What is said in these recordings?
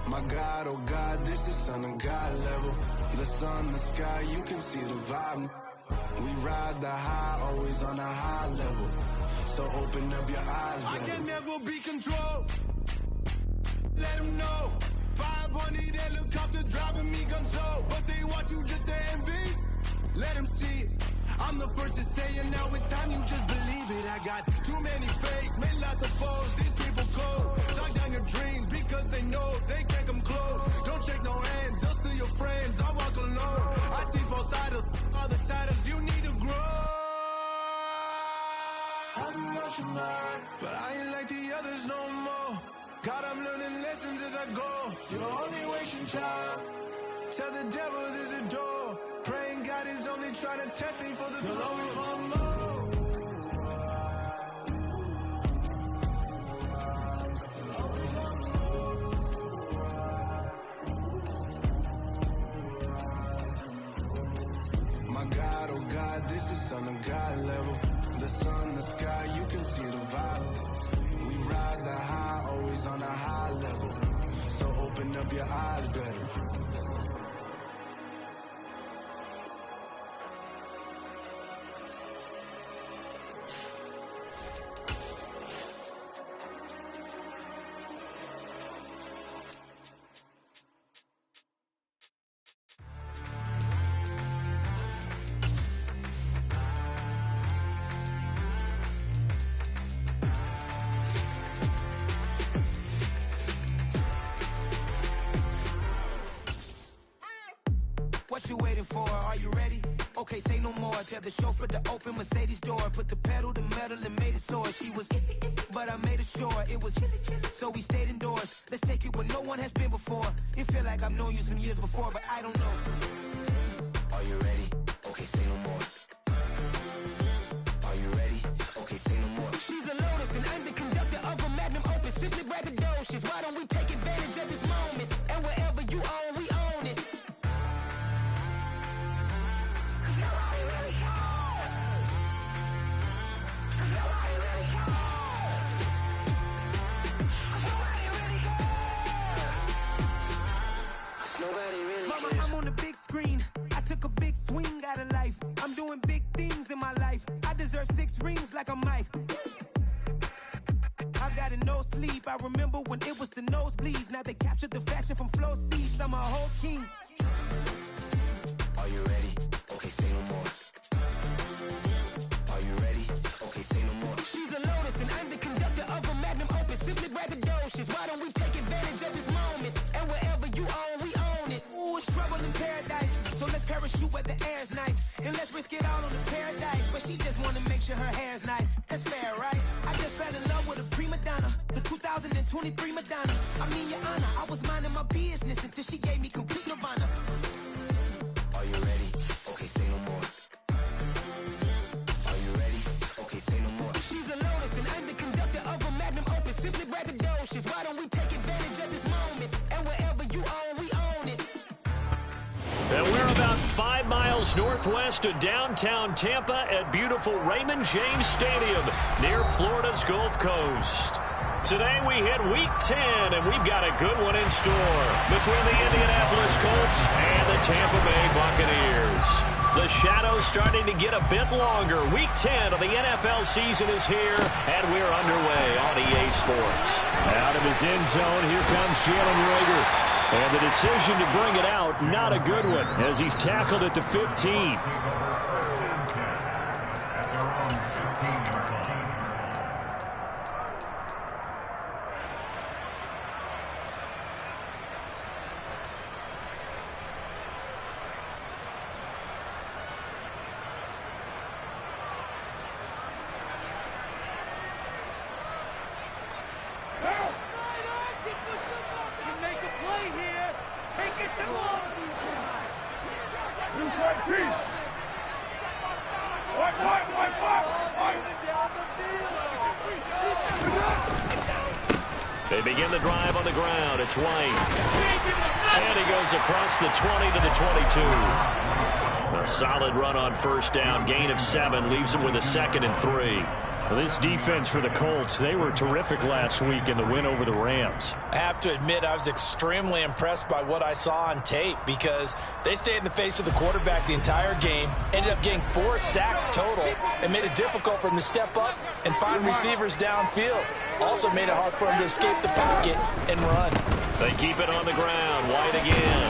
My God, oh God, this is on a God level. The sun, the sky, you can see the vibe. We ride the high, always on a high level. So open up your eyes, baby. I can never be controlled. Let them know. 500 helicopters driving me gonzo. But they want you just to envy. Let them see it. I'm the first to say it, now it's time you just believe it. I got too many fakes, made lots of foes. These people cold. Talk down your dreams because they know they can't come close. Don't shake no hands, just to your friends. I walk alone. I see both sides of other titles. You need to grow. I've been lost your mind, but I ain't like the others no more. God, I'm learning lessons as I go. You're only wasting time. Tell the devil there's a door. Praying God is only trying to test me for the glory. My God, oh God, this is on a God level. The sun, the sky, you can see the vibe. We ride the high, always on a high level. So open up your eyes better. What you waiting for? Are you ready? Okay, say no more. Tell the chauffeur to open Mercedes door. Put the pedal to metal and made it soar. She was, but I made it sure it was. So we stayed indoors. Let's take it where no one has been before. It feel like I've known you some years before, but I don't know. Are you ready? Okay, say no more. Are you ready? Okay, say no more. She's a Lotus and I'm the conductor of a Magnum Opus. Simply braggadocious. Why don't we take advantage of this moment? And wherever you own, we own it. Mama, I'm on the big screen. I took a big swing out of life. I'm doing big things in my life. I deserve 6 rings like a Mike. I've got no sleep. I remember when it was the nosebleeds. Now they captured the fashion from flow seats. I'm a whole king. Are you ready? Okay, say no more. Are you ready? Okay, say no more. She's a Lotus and I'm the conductor of a Magnum Opus. Simply braggadocious. Why don't we take advantage of this moment? And wherever you own, we own it. Ooh, it's trouble in paradise. So let's parachute where the air's nice. And let's risk it all on the paradise. But she just wanna make sure her hair's nice. That's fair, right? I just fell in love with a prima donna. The 2023 Madonna. I mean, your honor, I was minding my business until she gave me complete nirvana. Are you ready? Okay, say no more. Are you ready? Okay, say no more. She's a Lotus and I'm the conductor of a Magnum Opus. Simply braggadocious. Why don't we take advantage of this moment? And wherever you own, we own it. And we're about 5 miles northwest of downtown Tampa at beautiful Raymond James Stadium near Florida's Gulf Coast. Today we hit Week 10, and we've got a good one in store between the Indianapolis Colts and the Tampa Bay Buccaneers. The shadow's starting to get a bit longer. Week 10 of the NFL season is here, and we're underway on EA Sports. Out of his end zone, here comes Jalen Reagor. And the decision to bring it out, not a good one, as he's tackled at the 15. They begin the drive on the ground. It's White. And he goes across the 20 to the 22. A solid run on first down. Gain of 7 leaves him with a 2nd and 3. Well, this defense for the Colts, they were terrific last week in the win over the Rams. I have to admit, I was extremely impressed by what I saw on tape because they stayed in the face of the quarterback the entire game, ended up getting 4 sacks total, and made it difficult for him to step up and find receivers downfield. Also made it hard for him to escape the pocket and run. They keep it on the ground. White again.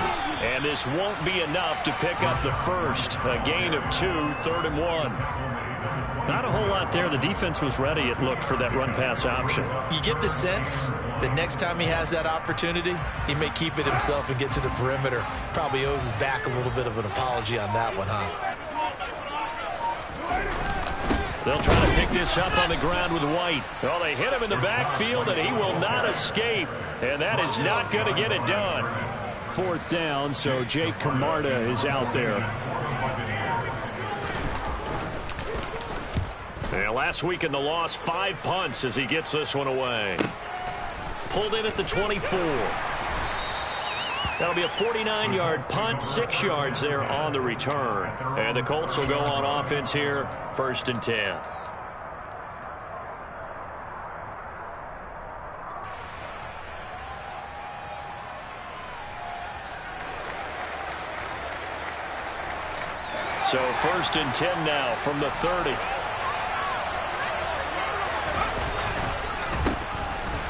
And this won't be enough to pick up the first. A gain of 2, 3rd and 1. Not a whole lot there. The defense was ready, it looked, for that run-pass option. You get the sense that next time he has that opportunity, he may keep it himself and get to the perimeter. Probably owes his back a little bit of an apology on that one, huh? They'll try to pick this up on the ground with White. Well, they hit him in the backfield, and he will not escape. And that is not going to get it done. 4th down, so Jake Camarda is out there. And last week in the loss, 5 punts as he gets this one away. Pulled in at the 24. That'll be a 49-yard punt, 6 yards there on the return. And the Colts will go on offense here, 1st and 10. So 1st and 10 now from the 30.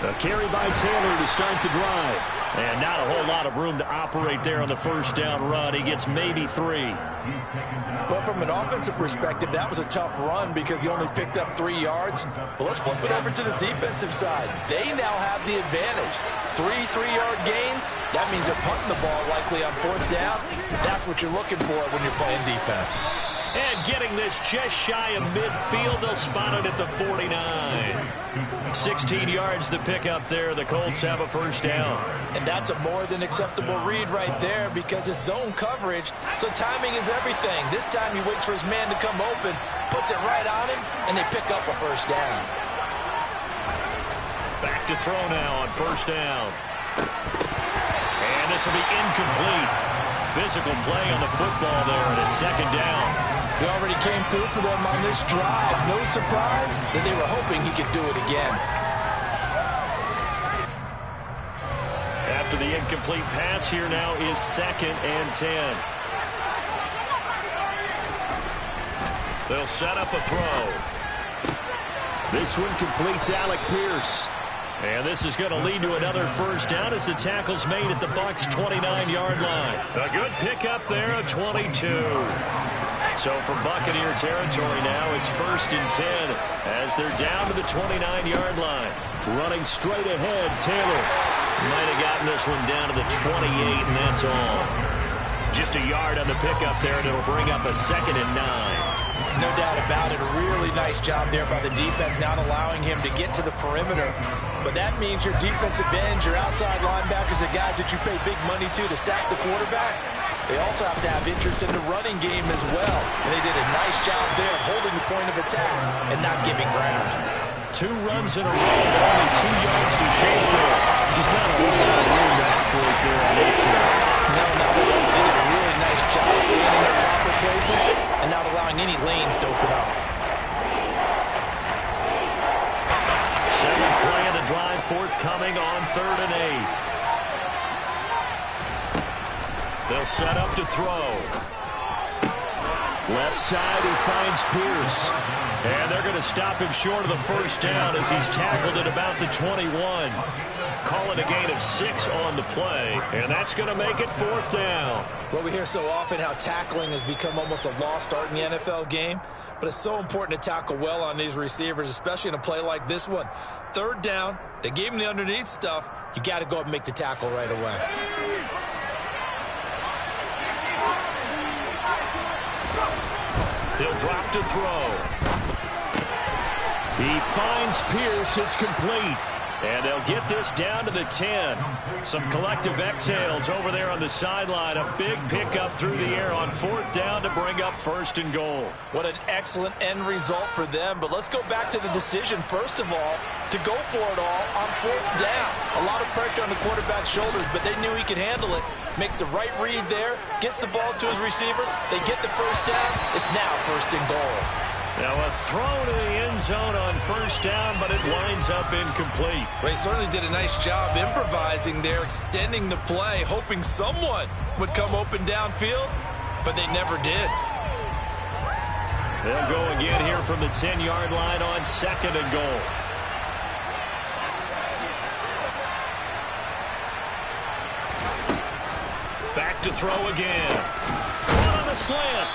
A carry by Taylor to start the drive. And not a whole lot of room to operate there on the 1st down run. He gets maybe 3. Well, from an offensive perspective, that was a tough run because he only picked up 3 yards. But let's flip it over to the defensive side. They now have the advantage. 3 3-yard gains. That means they're punting the ball likely on 4th down. That's what you're looking for when you're playing defense. And getting this just shy of midfield. They'll spot it at the 49. 16 yards to pick up there. The Colts have a 1st down. And that's a more than acceptable read right there because it's zone coverage, so timing is everything. This time he waits for his man to come open, puts it right on him, and they pick up a 1st down. Back to throw now on 1st down. And this will be incomplete. Physical play on the football there, and it's 2nd down. He already came through for them on this drive. No surprise that they were hoping he could do it again. After the incomplete pass, here now is 2nd and 10. They'll set up a throw. This one completes Alec Pierce. And this is going to lead to another 1st down as the tackle's made at the Bucs' 29-yard line. A good pickup there, a 22. So from Buccaneer territory now, it's 1st and 10 as they're down to the 29-yard line. Running straight ahead, Taylor might have gotten this one down to the 28, and that's all. Just a yard on the pickup there, and it'll bring up a 2nd and 9. No doubt about it. A really nice job there by the defense, not allowing him to get to the perimeter. But that means your defensive ends, your outside linebackers, the guys that you pay big money to sack the quarterback, they also have to have interest in the running game as well. And they did a nice job there of holding the point of attack and not giving ground. 2 runs in a row, only 2 yards to show for it. Just not a whole lot of room to operate there on 8 carry. No, they did a really nice job staying in their proper places and not allowing any lanes to open up. 7th play of the drive forthcoming on 3rd and 8. They'll set up to throw. Left side, he finds Pierce. And they're going to stop him short of the 1st down as he's tackled at about the 21. Call it a gain of 6 on the play, and that's going to make it 4th down. Well, we hear so often how tackling has become almost a lost art in the NFL game, but it's so important to tackle well on these receivers, especially in a play like this one. 3rd down, they gave him the underneath stuff. You got to go up and make the tackle right away. He'll drop to throw. He finds Pierce. It's complete. And they'll get this down to the 10. Some collective exhales over there on the sideline. A big pickup through the air on 4th down to bring up 1st and goal. What an excellent end result for them. But let's go back to the decision, first of all, to go for it all on 4th down. A lot of pressure on the quarterback's shoulders, but they knew he could handle it. Makes the right read there, gets the ball to his receiver. They get the 1st down. It's now 1st and goal. Now a throw to the end zone on first down, but it winds up incomplete. They certainly did a nice job improvising there, extending the play, hoping someone would come open downfield, but they never did. They'll go again here from the 10-yard line on 2nd and goal. Back to throw again. Caught on the slant.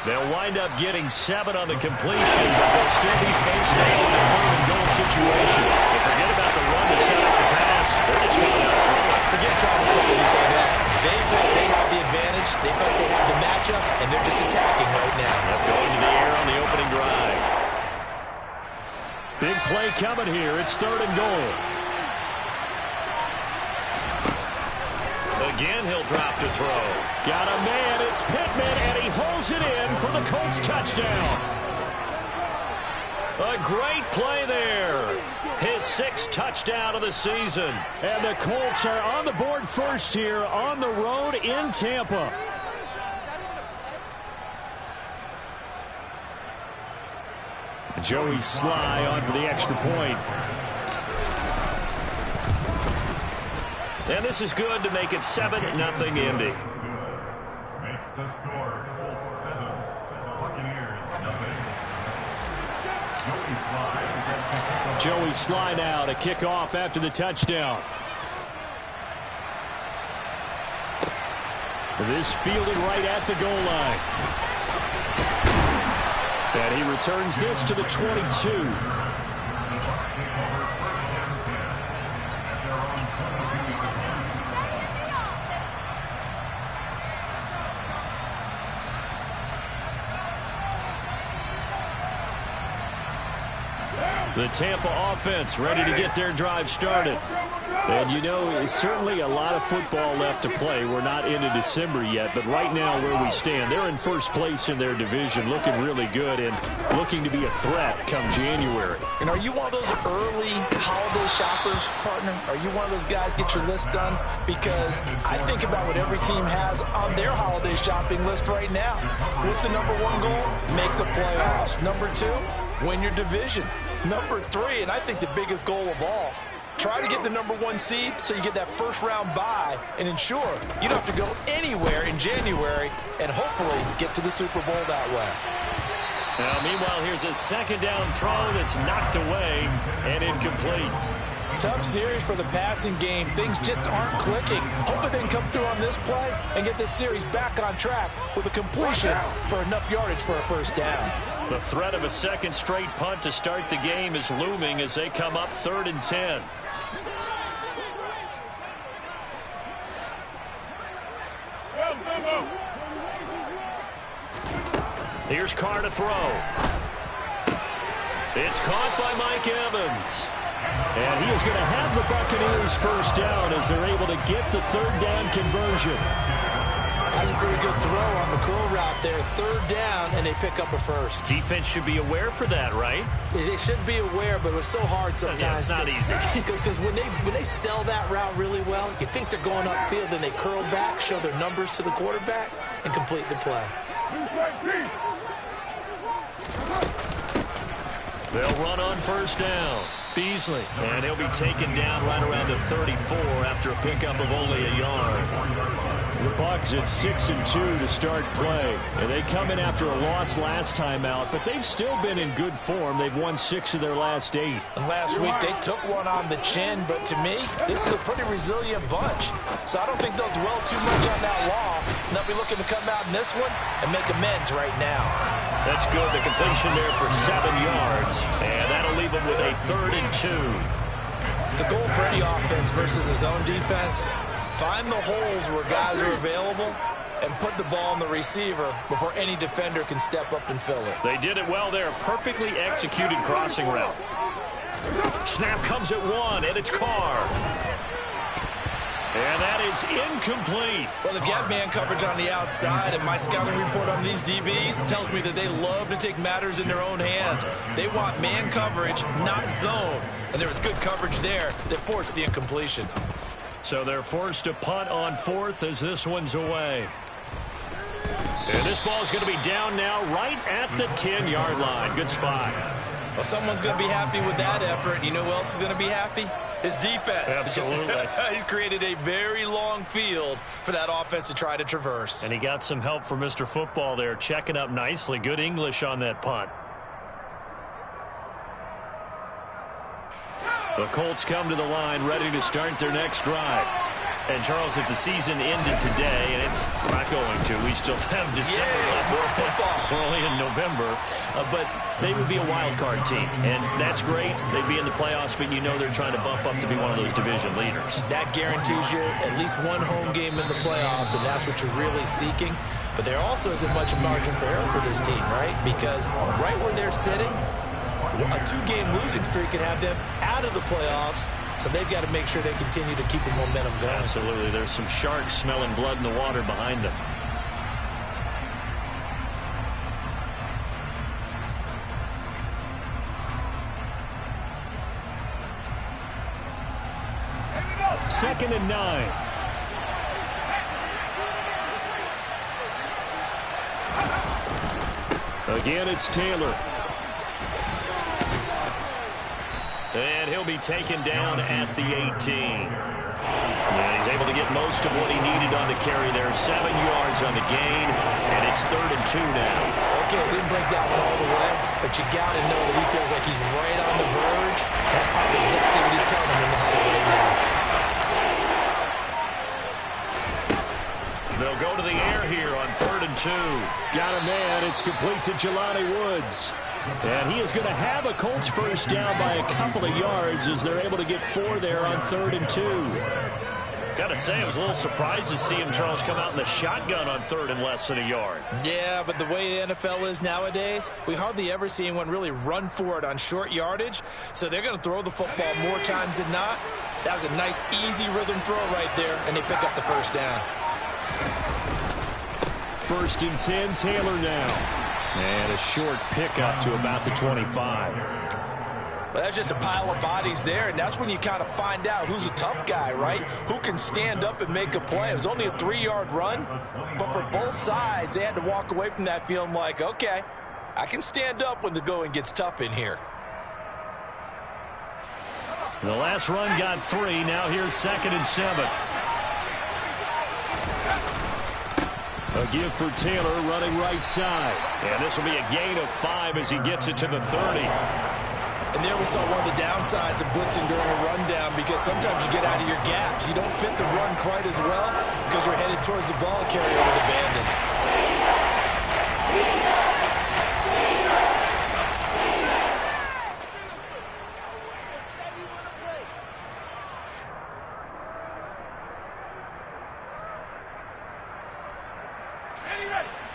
They'll wind up getting 7 on the completion, but they'll still be faced now with a 3rd and goal situation. But forget about the run to set up the pass. They're just going out throwing. Forget trying to set anything up. They feel like they have the advantage. They feel like they have the matchups, and they're just attacking right now. Yep, going to the air on the opening drive. Big play coming here. It's 3rd and goal. Again, he'll drop to throw. Got a man. It's Pittman, and he holds it in for the Colts touchdown. A great play there. His 6th touchdown of the season. And the Colts are on the board first here on the road in Tampa. Joey Sly on for the extra point. And this is good to make it 7-0 Indy. Makes the score Colts 7, Buccaneers nothing. Joey Sly now to kick off after the touchdown. This fielded right at the goal line. And he returns this to the 22. The Tampa offense ready to get their drive started. And, you know, it's certainly a lot of football left to play. We're not into December yet, but right now where we stand, they're in first place in their division, looking really good and looking to be a threat come January. And are you one of those early holiday shoppers, partner? Are you one of those guys get your list done? Because I think about what every team has on their holiday shopping list right now. What's the number 1 goal? Make the playoffs. Number 2, win your division. Number 3, and I think the biggest goal of all, try to get the number 1 seed so you get that first-round bye and ensure you don't have to go anywhere in January and hopefully get to the Super Bowl that way. Now, meanwhile, here's a 2nd down throw that's knocked away and incomplete. Tough series for the passing game. Things just aren't clicking. Hoping they can come through on this play and get this series back on track with a completion for enough yardage for a first down. The threat of a 2nd straight punt to start the game is looming as they come up 3rd and 10. Here's Carr to throw. It's caught by Mike Evans. And he is going to have the Buccaneers first down as they're able to get the 3rd down conversion. That's a pretty good throw on the curl route there. 3rd down, and they pick up a first. Defense should be aware for that, right? They should be aware, but it was so hard sometimes. Yeah, it's not easy. Because when they sell that route really well, you think they're going upfield, then they curl back, show their numbers to the quarterback, and complete the play. They'll run on first down. Beasley, and he'll be taken down right around the 34 after a pickup of only a yard. The Bucs at 6-2 to start play. And they come in after a loss last time out, but they've still been in good form. They've won 6 of their last 8. And last week they took one on the chin, but to me, this is a pretty resilient bunch. So I don't think they'll dwell too much on that loss. They'll be looking to come out in this one and make amends right now. That's good. The completion there for 7 yards. And that'll leave them with a 3rd and 2. The goal for any offense versus his own defense, find the holes where guys are available and put the ball on the receiver before any defender can step up and fill it. They did it well there. Perfectly executed crossing route. Snap comes at 1, and it's Carr. And that is incomplete. Well, they've got man coverage on the outside, and my scouting report on these DBs tells me that they love to take matters in their own hands. They want man coverage, not zone. And there was good coverage there that forced the incompletion. So they're forced to punt on 4th as this one's away. And this ball is going to be down now right at the 10-yard line. Good spot. Well, someone's going to be happy with that effort. You know who else is going to be happy? His defense. Absolutely. He's created a very long field for that offense to try to traverse. And he got some help from Mr. Football there, checking up nicely. Good English on that punt. The Colts come to the line ready to start their next drive. And, Charles, if the season ended today, and it's not going to, we still have December left. More football. We're only in November. But they would be a wild card team, and that's great. They'd be in the playoffs, but you know they're trying to bump up to be one of those division leaders. That guarantees you at least one home game in the playoffs, and that's what you're really seeking. But there also isn't much margin for error for this team, right? Because right where they're sitting, a 2-game losing streak could have them out of the playoffs, so they've got to make sure they continue to keep the momentum going. Absolutely. There's some sharks smelling blood in the water behind them. Second and 9. Again, it's Taylor. And he'll be taken down at the 18. And he's able to get most of what he needed on the carry there. 7 yards on the gain, and it's 3rd and 2 now. Okay, he didn't break that one all the way, but you got to know that he feels like he's right on the verge. That's probably exactly what he's telling him in the huddle right now. They'll go to the air here on 3rd and 2. Got a man. It's complete to Jelani Woods. And he is going to have a Colts first down by a couple of yards as they're able to get 4 there on 3rd and 2. Got to say, I was a little surprised to see him, Charles, come out in the shotgun on 3rd and less than a yard. Yeah, but the way the NFL is nowadays, we hardly ever see anyone really run for it on short yardage. So they're going to throw the football more times than not. That was a nice, easy rhythm throw right there, and they pick up the first down. 1st and 10, Taylor now. And a short pickup to about the 25. Well, that's just a pile of bodies there, and that's when you kind of find out who's a tough guy, right? Who can stand up and make a play. It was only a 3-yard run, but for both sides, they had to walk away from that feeling like, okay, I can stand up when the going gets tough in here. The last run got 3. Now here's 2nd and 7. A give for Taylor running right side. And this will be a gain of 5 as he gets it to the 30. And there we saw one of the downsides of blitzing during a rundown, because sometimes you get out of your gaps. You don't fit the run quite as well because you're headed towards the ball carrier with abandon.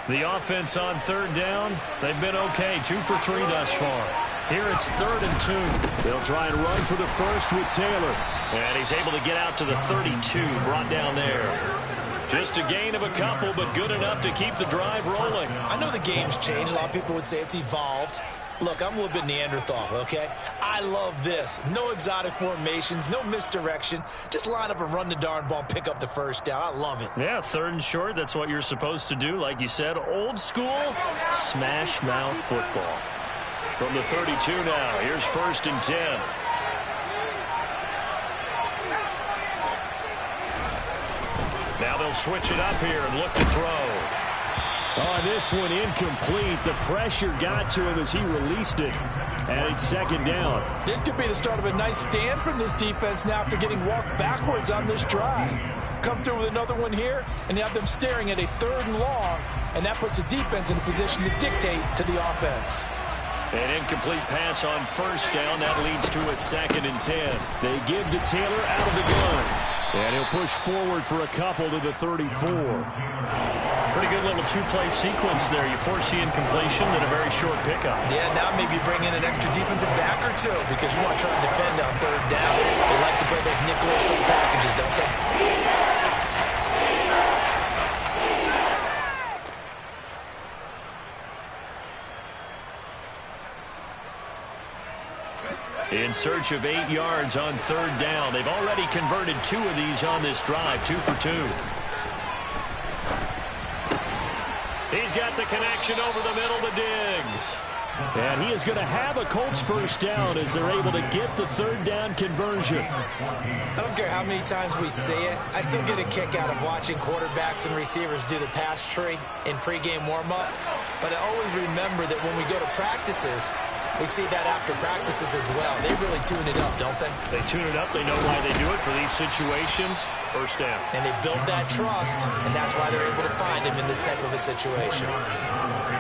The offense on 3rd down, they've been okay. 2 for 3 thus far. Here it's 3rd and 2. They'll try and run for the first with Taylor. And he's able to get out to the 32, brought down there. Just a gain of a couple, but good enough to keep the drive rolling. I know the game's changed. A lot of people would say it's evolved. Look, I'm a little bit Neanderthal, okay? I love this. No exotic formations, no misdirection. Just line up and run the darn ball and pick up the first down. I love it. Yeah, 3rd and short, that's what you're supposed to do. Like you said, old school, smash mouth football. From the 32 now, here's 1st and 10. Now they'll switch it up here and look to throw. Oh, this one incomplete. The pressure got to him as he released it. And it's 2nd down. This could be the start of a nice stand from this defense now after getting walked backwards on this drive. Come through with another one here, and you have them staring at a 3rd and long, and that puts the defense in a position to dictate to the offense. An incomplete pass on 1st down. That leads to a 2nd and 10. They give to Taylor out of the gun. And he'll push forward for a couple to the 34. Pretty good little 2-play sequence there. You force the incompletion, then a very short pickup. Yeah, now maybe bring in an extra defensive back or two, because you want to try and defend on 3rd down. They like to play those nickel or sub packages, don't they? In search of 8 yards on 3rd down. They've already converted 2 of these on this drive, 2 for 2. He's got the connection over the middle to Diggs. And he is going to have a Colts first down as they're able to get the third down conversion. I don't care how many times we see it. I still get a kick out of watching quarterbacks and receivers do the pass tree in pregame warm-up. But I always remember that when we go to practices, we see that after practices as well. They really tune it up, don't they? They tune it up. They know why they do it for these situations. First down. And they build that trust, and that's why they're able to find him in this type of a situation.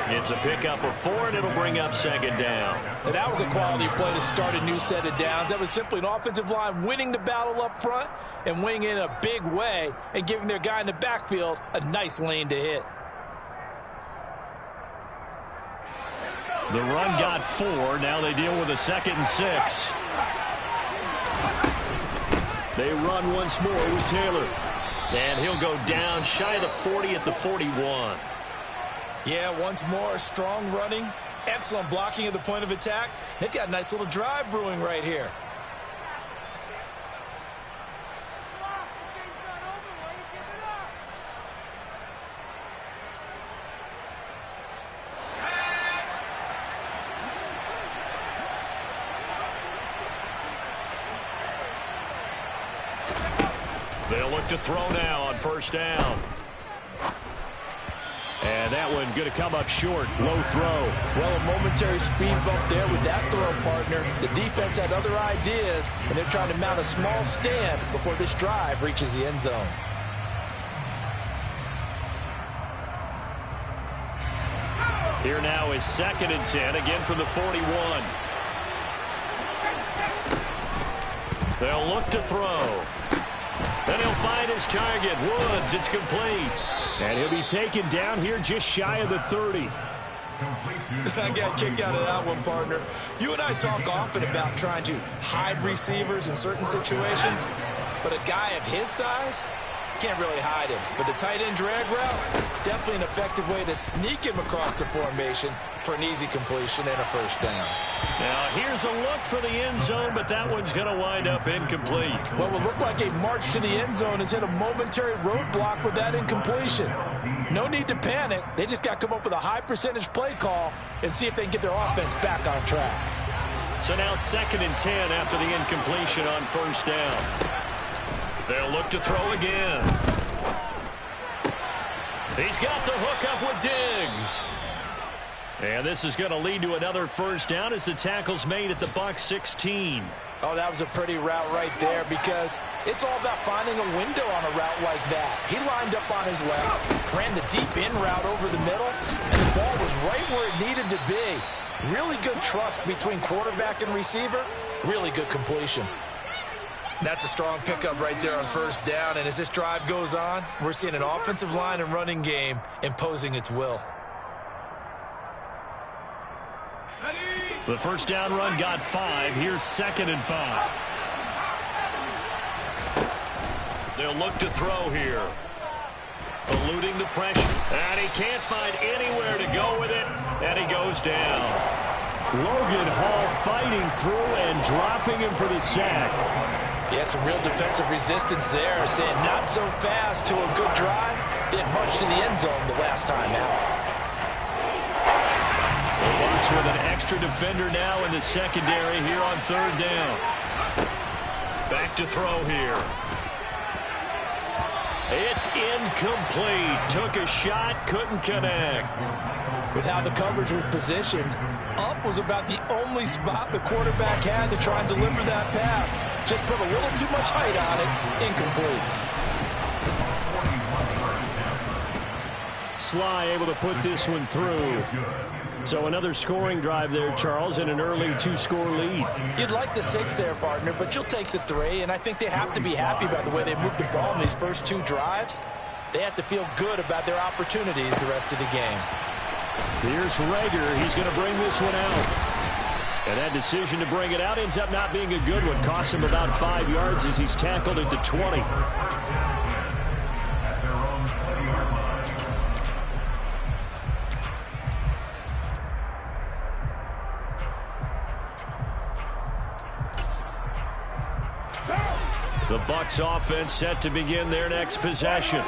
It's a pickup of 4, and it'll bring up second down. And that was a quality play to start a new set of downs. That was simply an offensive line winning the battle up front and winning in a big way and giving their guy in the backfield a nice lane to hit. The run got 4. Now they deal with a 2nd and 6. They run once more with Taylor. And he'll go down shy of the 40 at the 41. Yeah, once more, strong running, excellent blocking at the point of attack. They've got a nice little drive brewing right here. They'll look to throw now on first down. And that one going to come up short. Low throw. Well, a momentary speed bump there with that throw, partner. The defense had other ideas, and they're trying to mount a small stand before this drive reaches the end zone. Here now is 2nd and 10, again from the 41. They'll look to throw. Then he'll find his target. Woods, it's complete. And he'll be taken down here just shy of the 30. I got a kick out of that one, partner. You and I talk often about trying to hide receivers in certain situations, but a guy of his size can't really hide him. But the tight end drag route, definitely an effective way to sneak him across the formation for an easy completion and a first down. Now here's a look for the end zone, but that one's going to wind up incomplete. What would look like a march to the end zone has hit a momentary roadblock with that incompletion. No need to panic. They just got to come up with a high percentage play call and see if they can get their offense back on track. So now 2nd and 10 after the incompletion on first down. They'll look to throw again. He's got the hook up with Diggs. And this is going to lead to another first down as the tackle's made at the Bucs 16. Oh, that was a pretty route right there because it's all about finding a window on a route like that. He lined up on his left, ran the deep in route over the middle, and the ball was right where it needed to be. Really good trust between quarterback and receiver. Really good completion. That's a strong pickup right there on first down, and as this drive goes on, we're seeing an offensive line and running game imposing its will. The first down run got 5. Here's 2nd and 5. They'll look to throw here. Eluding the pressure. And he can't find anywhere to go with it. And he goes down. Logan Hall fighting through and dropping him for the sack. Yeah, some real defensive resistance there, saying not so fast to a good drive. Didn't march to the end zone the last time out. The Bucs with an extra defender now in the secondary here on third down. Back to throw here. It's incomplete. Took a shot, couldn't connect. With how the coverage was positioned, up was about the only spot the quarterback had to try and deliver that pass. Just put a little too much height on it. Incomplete. Sly able to put this one through. So another scoring drive there, Charles, and an early 2-score lead. You'd like the 6 there, partner, but you'll take the 3, and I think they have to be happy about the way they moved the ball in these first 2 drives. They have to feel good about their opportunities the rest of the game. Here's Rager. He's going to bring this one out. And that decision to bring it out ends up not being a good one. Cost him about 5 yards as he's tackled at the 20. The Bucs offense set to begin their next possession.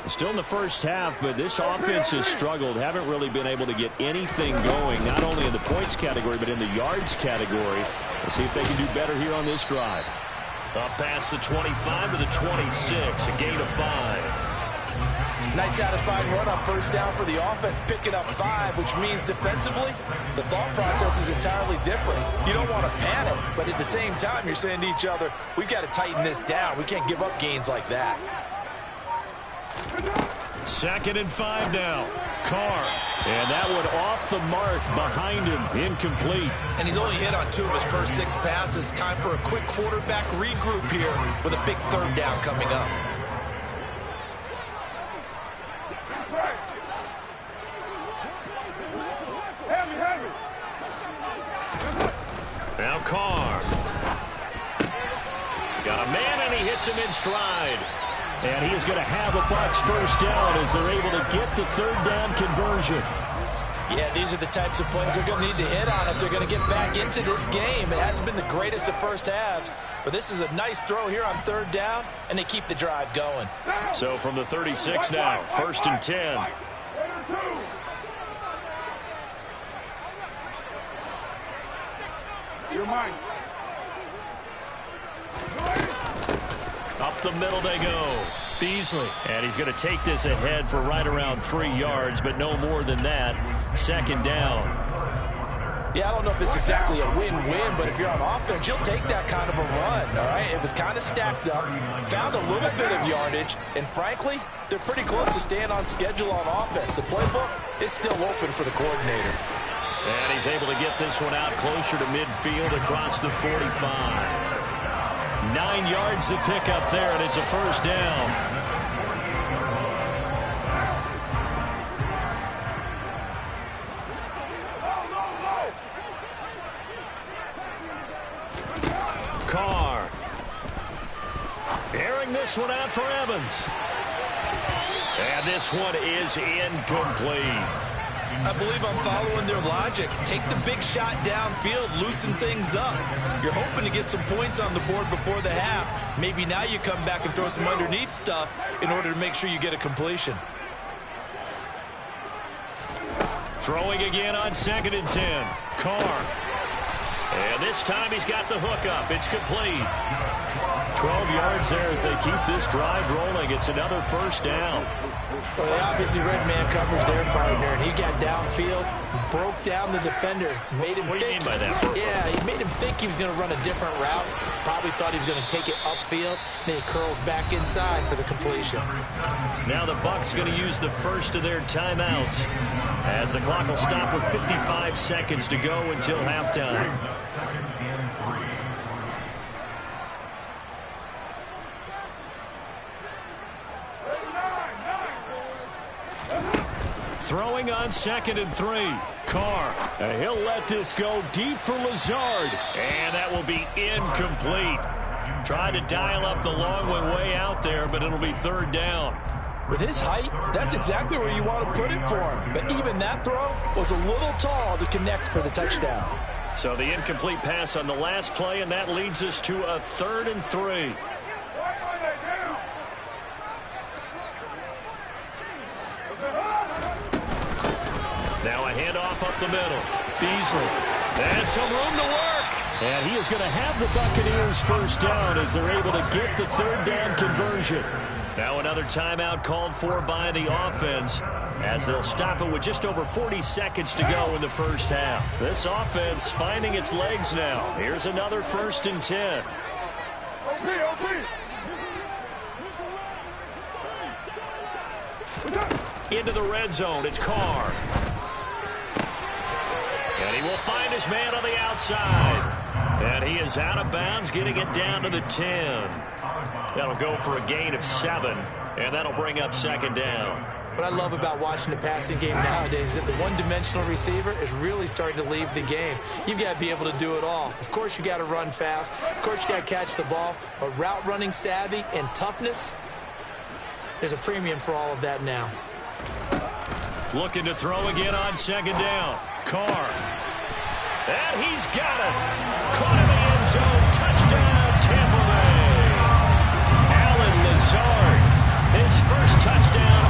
Still in the first half, but this offense has struggled. Haven't really been able to get anything going, not only in the points category, but in the yards category. Let's see if they can do better here on this drive. Up past the 25 to the 26, a gain of 5. Nice satisfying run on first down for the offense, picking up 5, which means defensively, the thought process is entirely different. You don't want to panic, but at the same time, you're saying to each other, we've got to tighten this down. We can't give up gains like that. 2nd and 5 now. Carr. And that one off the mark behind him. Incomplete. And he's only hit on 2 of his first 6 passes. Time for a quick quarterback regroup here with a big 3rd down coming up. Now Carr. Got a man, and he hits him in stride. And he is going to have a Bucs first down as they're able to get the 3rd down conversion. Yeah, these are the types of plays they're going to need to hit on if they're going to get back into this game. It hasn't been the greatest of first halves, but this is a nice throw here on 3rd down, and they keep the drive going. So from the 36 now, 1st and 10. You're mine. Up the middle they go. Beasley. And he's going to take this ahead for right around 3 yards, but no more than that. 2nd down. Yeah, I don't know if it's exactly a win-win, but if you're on offense, you'll take that kind of a run, all right? It was kind of stacked up, found a little bit of yardage, and frankly, they're pretty close to staying on schedule on offense. The playbook is still open for the coordinator. And he's able to get this one out closer to midfield across the 45. 9 yards to pick up there, and it's a first down. Carr. Airing this one out for Evans. And this one is incomplete. I believe I'm following their logic. Take the big shot downfield, loosen things up. You're hoping to get some points on the board before the half. Maybe now you come back and throw some underneath stuff in order to make sure you get a completion. Throwing again on 2nd and 10. Carr. And this time he's got the hook up. It's complete. 12 yards there as they keep this drive rolling. It's another first down. Well, they obviously read man coverage their partner, and he got downfield, broke down the defender, made him What do you mean by that? Yeah, he made him think he was going to run a different route. Probably thought he was going to take it upfield. Then he curls back inside for the completion. Now the Bucs going to use the first of their timeouts as the clock will stop with 55 seconds to go until halftime. Throwing on 2nd and 3. Carr. And he'll let this go deep for Lazard. And that will be incomplete. Tried to dial up the long one way out there, but it'll be 3rd down. With his height, that's exactly where you want to put it for him. But even that throw was a little tall to connect for the touchdown. So the incomplete pass on the last play, and that leads us to a 3rd and 3. Now a handoff up the middle. Beasley. And some room to work. And he is going to have the Buccaneers first down as they're able to get the 3rd down conversion. Now another timeout called for by the offense as they'll stop it with just over 40 seconds to go in the first half. This offense finding its legs now. Here's another 1st and 10. Into the red zone. It's Carr. And he will find his man on the outside. And he is out of bounds, getting it down to the 10. That'll go for a gain of 7. And that'll bring up 2nd down. What I love about watching the passing game nowadays is that the one-dimensional receiver is really starting to leave the game. You've got to be able to do it all. Of course, you got to run fast. Of course, you got to catch the ball. But route running savvy and toughness, there's a premium for all of that now. Looking to throw again on 2nd down. Carr. And he's got it. Caught in the end zone. Touchdown, Tampa Bay. Allen Lazard. His first touchdown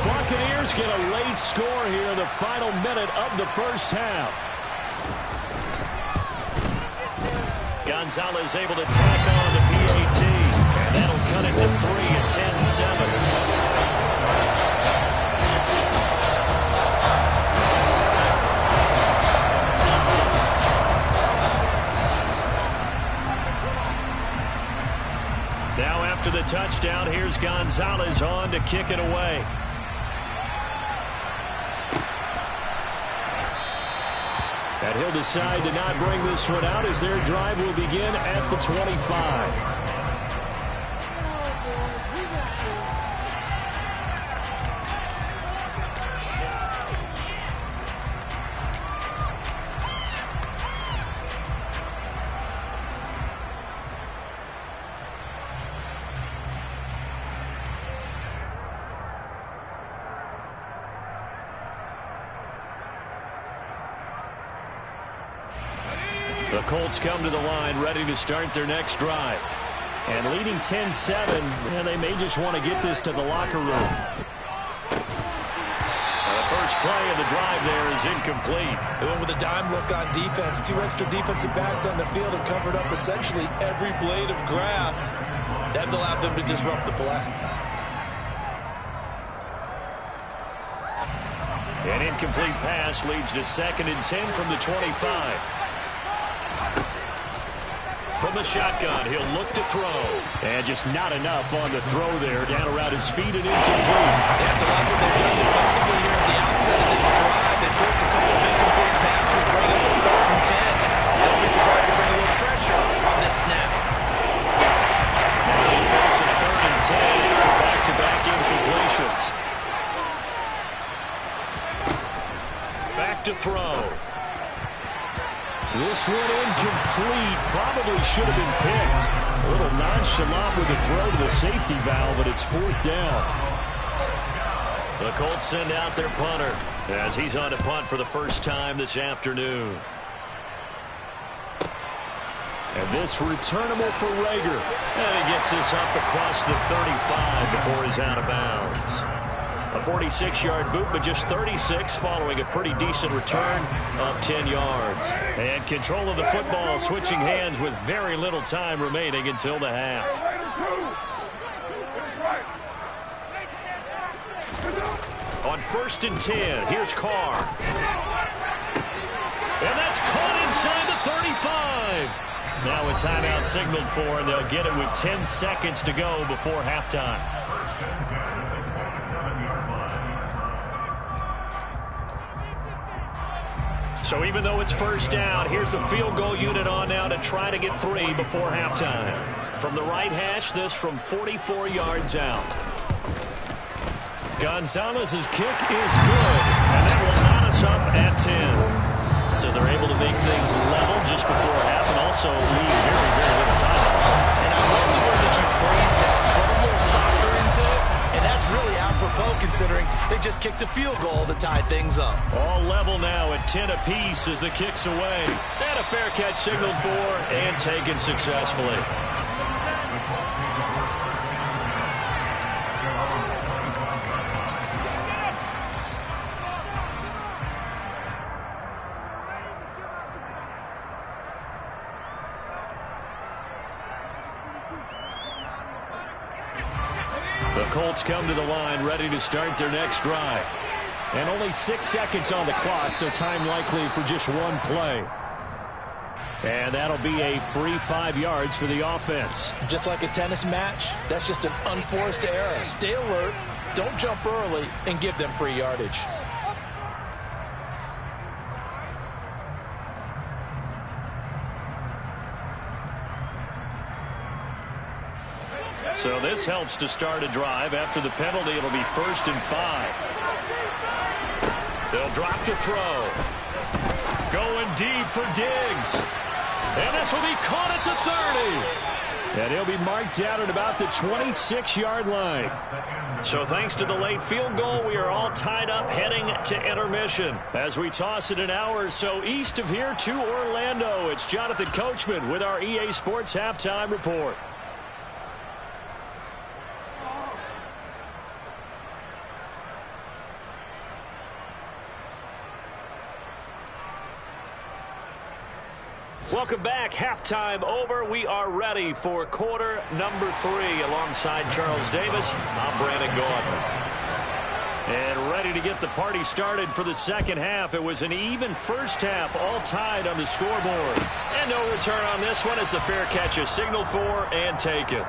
Buccaneers get a late score here in the final minute of the first half. Gonzalez able to tack on the PAT, and that'll cut it to 3 at 10-7. Now after the touchdown, here's Gonzalez on to kick it away. And he'll decide to not bring this one out as their drive will begin at the 25. The Colts come to the line ready to start their next drive. And leading 10-7, and they may just want to get this to the locker room. The first play of the drive there is incomplete. They went with a dime look on defense. 2 extra defensive backs on the field and covered up essentially every blade of grass. That allowed them to disrupt the play. An incomplete pass leads to 2nd and 10 from the 25. From the shotgun, he'll look to throw. And just not enough on the throw there. Down around his feet and incomplete. They have to like what they've done defensively here at the outset of this drive. They forced a couple of incomplete passes, bring up a 3rd and 10. Don't be surprised to bring a little pressure on this snap. Now they face a 3rd and 10 after back-to-back incompletions. Back to throw. This one incomplete. Probably should have been picked. A little nonchalant with the throw to the safety valve, but it's 4th down. The Colts send out their punter as he's on to punt for the first time this afternoon. And this returnable for Rager. And he gets this up across the 35 before he's out of bounds. A 46-yard boot, but just 36 following a pretty decent return up 10 yards. And control of the football switching hands with very little time remaining until the half. On 1st and 10, here's Carr. And that's caught inside the 35. Now a timeout signaled for, and they'll get it with 10 seconds to go before halftime. So even though it's 1st down, here's the field goal unit on now to try to get 3 before halftime. From the right hash, this from 44 yards out. Gonzalez's kick is good, and that will knot us up at 10. So they're able to make things level just before half and also leave very, very little time. And I love the way that you phrase that. Put a little soccer into it. And that's really apropos considering they just kicked a field goal to tie things up. All level now at 10 apiece as the kick's away. And a fair catch signaled for and taken successfully. The Colts come to the line ready to start their next drive. And only 6 seconds on the clock, so time likely for just one play. And that'll be a free 5 yards for the offense. Just like a tennis match, that's just an unforced error. Stay alert, don't jump early, and give them free yardage. So this helps to start a drive. After the penalty, it'll be 1st and 5. They'll drop to throw. Going deep for Diggs. And this will be caught at the 30. And he'll be marked down at about the 26-yard line. So thanks to the late field goal, we are all tied up heading to intermission. As we toss it an hour or so east of here to Orlando, it's Jonathan Coachman with our EA Sports Halftime Report. Welcome back. Halftime over. We are ready for quarter number 3. Alongside Charles Davis, I'm Brandon Gordon. And ready to get the party started for the second half. It was an even first half, all tied on the scoreboard. And no return on this one as the fair catch is signaled for and taken.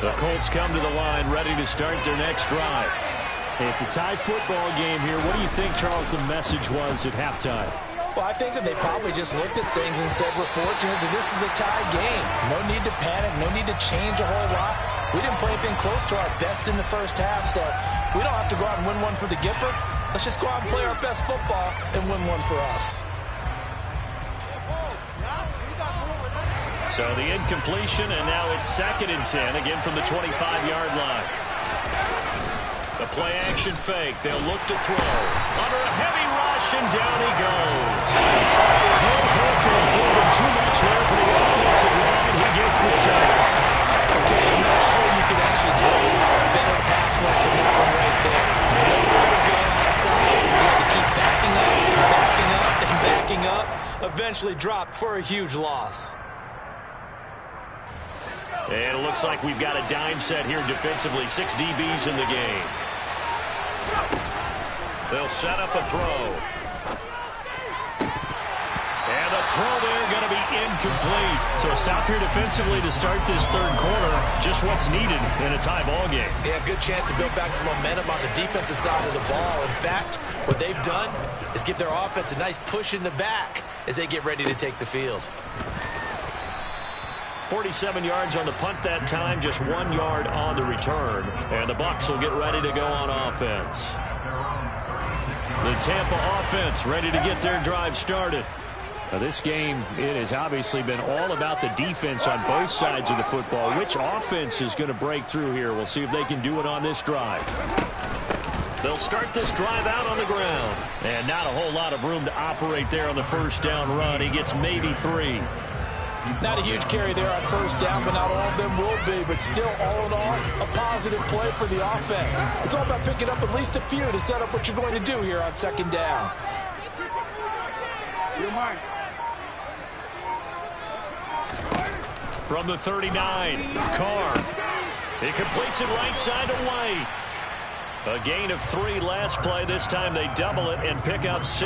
The Colts come to the line ready to start their next drive. It's a tie football game here. What do you think, Charles, the message was at halftime? Well, I think that they probably just looked at things and said, we're fortunate that this is a tie game. No need to panic, no need to change a whole lot. We didn't play anything close to our best in the first half, so we don't have to go out and win one for the Gipper. Let's just go out and play our best football and win one for us. So the incompletion, and now it's 2nd and 10, again from the 25-yard line. The play-action fake. They'll look to throw. Under a heavy rush, and down he goes. Too much there for the offensive line. He gets the sack. Okay, I'm not sure you could actually draw a better pass rush than that one right there. Nowhere to go outside. He had to keep backing up, and backing up. Eventually dropped for a huge loss. And it looks like we've got a dime set here defensively. 6 DBs in the game. They'll set up a throw. And the throw there going to be incomplete. So a stop here defensively to start this third quarter. Just what's needed in a tie ball game. Yeah, good chance to build back some momentum on the defensive side of the ball. In fact, what they've done is give their offense a nice push in the back as they get ready to take the field. 47 yards on the punt that time, just 1 yard on the return. And the Bucs will get ready to go on offense. The Tampa offense ready to get their drive started. Now this game, it has obviously been all about the defense on both sides of the football. Which offense is going to break through here? We'll see if they can do it on this drive. They'll start this drive out on the ground. And not a whole lot of room to operate there on the first down run. He gets maybe 3. Not a huge carry there on first down, but not all of them will be. But still, all in all, a positive play for the offense. It's all about picking up at least a few to set up what you're going to do here on second down. From the 39, Carr. He completes it right side to White. A gain of 3 last play. This time they double it and pick up 6.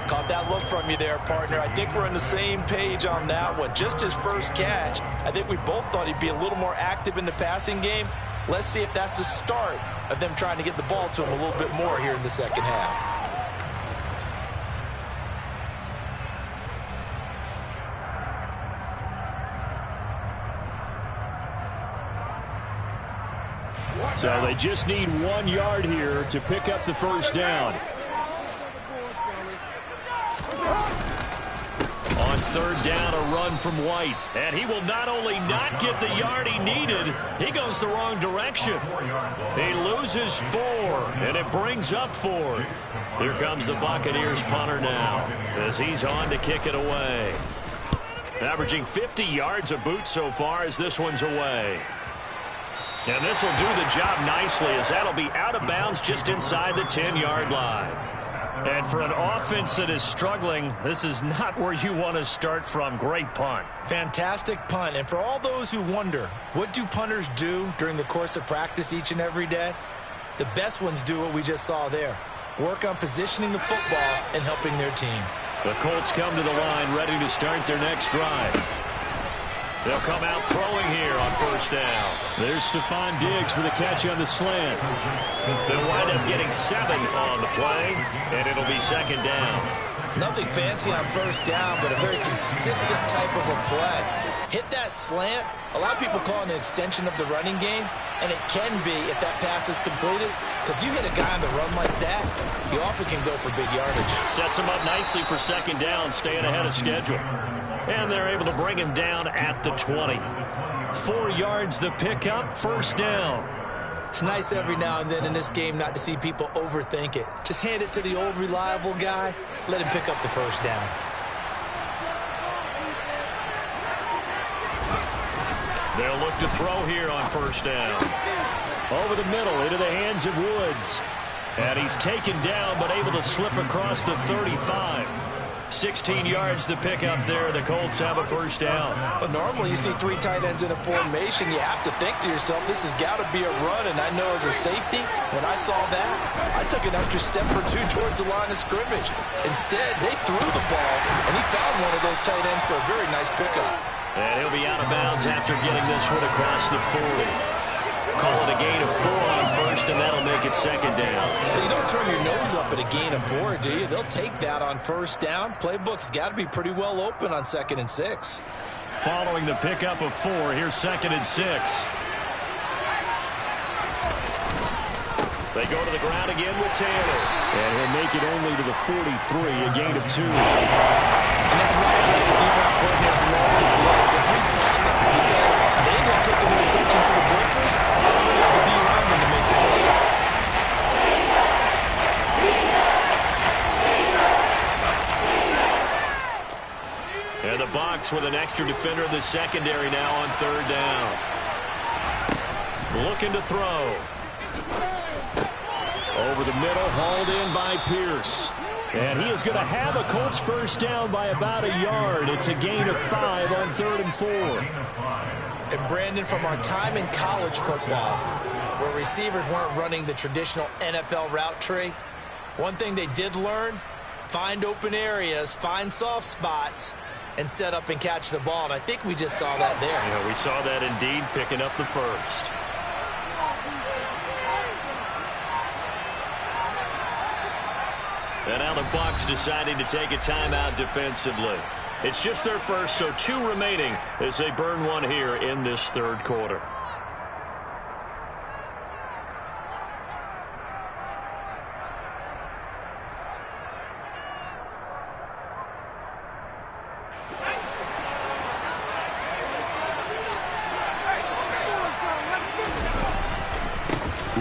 Caught that look from you there, partner. I think we're on the same page on that one. Just his first catch. I think we both thought he'd be a little more active in the passing game. Let's see if that's the start of them trying to get the ball to him a little bit more here in the second half. So they just need 1 yard here to pick up the first down. On third down, a run from White. And he will not only not get the yard he needed, he goes the wrong direction. He loses 4, and it brings up 4th. Here comes the Buccaneers punter now as he's on to kick it away. Averaging 50 yards a boot so far as this one's away. And this will do the job nicely as that'll be out of bounds just inside the 10-yard line. And for an offense that is struggling, this is not where you want to start from. Great punt. Fantastic punt. And for all those who wonder, what do punters do during the course of practice each and every day? The best ones do what we just saw there. Work on positioning the football and helping their team. The Colts come to the line ready to start their next drive. They'll come out throwing here on first down. There's Stephon Diggs for the catch on the slant. They'll wind up getting 7 on the play, and it'll be second down. Nothing fancy on first down, but a very consistent type of a play. Hit that slant. A lot of people call it an extension of the running game, and it can be if that pass is completed, because you hit a guy on the run like that, he often can go for big yardage. Sets him up nicely for second down, staying ahead of schedule. And they're able to bring him down at the 20. 4 yards the pickup, first down. It's nice every now and then in this game not to see people overthink it. Just hand it to the old reliable guy. Let him pick up the first down. They'll look to throw here on first down. Over the middle into the hands of Woods. And he's taken down but able to slip across the 35. 16 yards to pick up there. The Colts have a first down. Well, normally you see 3 tight ends in a formation. You have to think to yourself, this has got to be a run. And I know as a safety, when I saw that, I took an extra step or 2 towards the line of scrimmage. Instead, they threw the ball, and he found one of those tight ends for a very nice pickup. And he'll be out of bounds after getting this one across the 40. Call it a gain of 4 on first, and that'll make it second down. Well, you don't turn your nose up at a gain of 4, do you? They'll take that on first down. Playbook's got to be pretty well open on 2nd and 6. Following the pickup of 4, here's 2nd and 6. They go to the ground again with Taylor. And he'll make it only to the 43, a gain of 2. And that's why aggressive defense coordinators love to blitz. It reads to happen because they end up taking their attention to the blitzers, free up the D lineman to make the play. And the Bucs with an extra defender in the secondary now on 3rd down. Looking to throw. Over the middle, hauled in by Pierce. And he is going to have a Colts first down by about a yard. It's a gain of 5 on 3rd and 4. And Brandon, from our time in college football, where receivers weren't running the traditional NFL route tree, one thing they did learn, find open areas, find soft spots, and set up and catch the ball. And I think we just saw that there. Yeah, we saw that indeed, picking up the first. And now the Bucs deciding to take a timeout defensively. It's just their first, so 2 remaining as they burn one here in this 3rd quarter.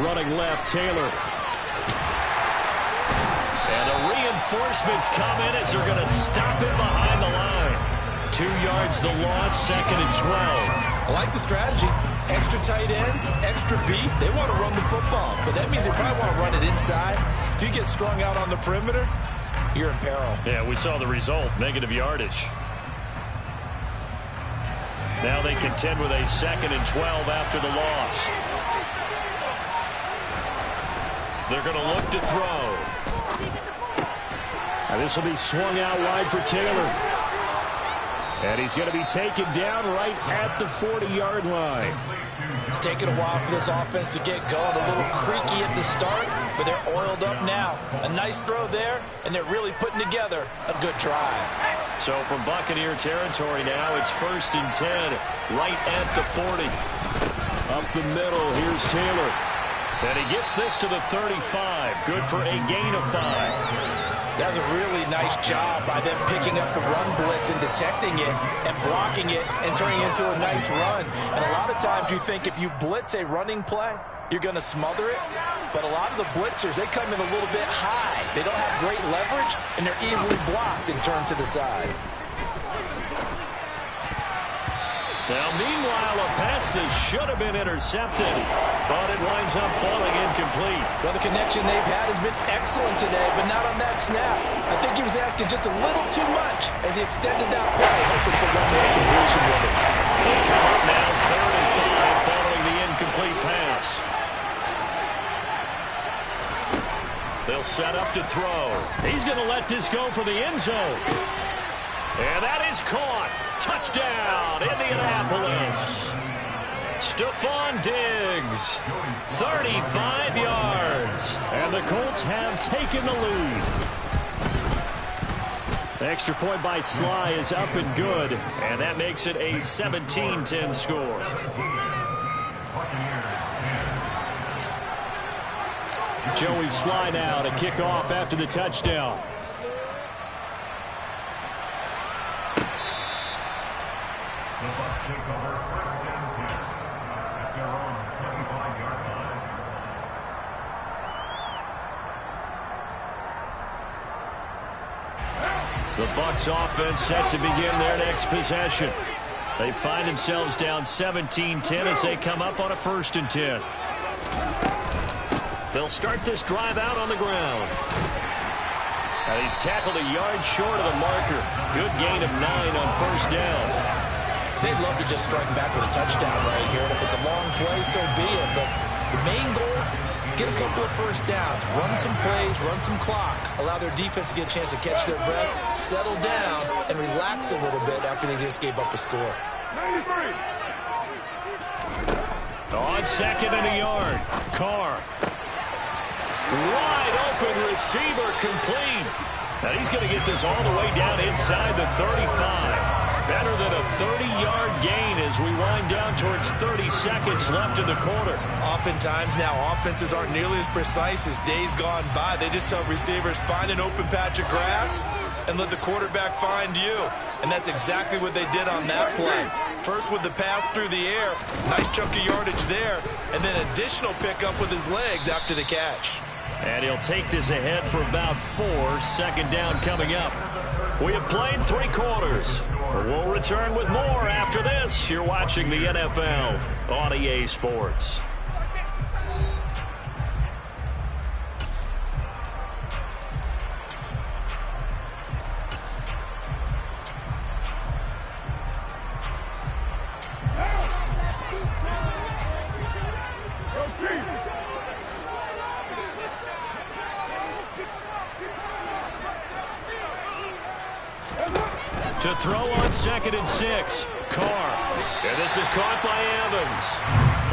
Running left, Taylor. And the reinforcements come in as they're going to stop him behind the line. 2 yards the loss, 2nd and 12. I like the strategy. Extra tight ends, extra beef. They want to run the football, but that means they probably want to run it inside. If you get strung out on the perimeter, you're in peril. Yeah, we saw the result, negative yardage. Now they contend with a 2nd and 12 after the loss. They're going to look to throw. And this will be swung out wide for Taylor. And he's going to be taken down right at the 40-yard line. It's taken a while for this offense to get going. A little creaky at the start, but they're oiled up now. A nice throw there, and they're really putting together a good drive. So from Buccaneer territory now, it's 1st and 10, right at the 40. Up the middle, here's Taylor. And he gets this to the 35. Good for a gain of 5. That was a really nice job by them picking up the run blitz and detecting it and blocking it and turning it into a nice run. And a lot of times you think if you blitz a running play, you're going to smother it. But a lot of the blitzers, they come in a little bit high. They don't have great leverage, and they're easily blocked and turned to the side. Now, meanwhile, a pass that should have been intercepted, but it winds up falling incomplete. Well, the connection they've had has been excellent today, but not on that snap. I think he was asking just a little too much as he extended that play, hoping for one more completion with it. They come up now 3rd and 5 following the incomplete pass. They'll set up to throw. He's going to let this go for the end zone. And that is caught. Touchdown, Indianapolis. Stephon Diggs, 35 yards. And the Colts have taken the lead. The extra point by Sly is up and good. And that makes it a 17-10 score. Joey Sly now to kick off after the touchdown. The Bucs take over 1st and 10 at their own 25-yard line. The Bucs offense set to begin their next possession. They find themselves down 17-10 as they come up on a 1st and 10. They'll start this drive out on the ground. And he's tackled a yard short of the marker. Good gain of 9 on 1st down. They'd love to just strike back with a touchdown right here. And if it's a long play, so be it. But the main goal, get a couple of 1st downs. Run some plays, run some clock. Allow their defense to get a chance to catch their breath, settle down, and relax a little bit after they just gave up a score. 93. On 2nd and a yard. Carr. Wide open receiver complete. And he's going to get this all the way down inside the 35. Better than a 30-yard gain as we wind down towards 30 seconds left in the quarter. Oftentimes now offenses aren't nearly as precise as days gone by. They just tell receivers, find an open patch of grass and let the quarterback find you. And that's exactly what they did on that play. First with the pass through the air, nice chunk of yardage there, and then additional pickup with his legs after the catch. And he'll take this ahead for about 4. 2nd down coming up. We have played 3 quarters. We'll return with more after this. You're watching the NFL on EA Sports. To throw on 2nd and 6. Carr. And this is caught by Evans.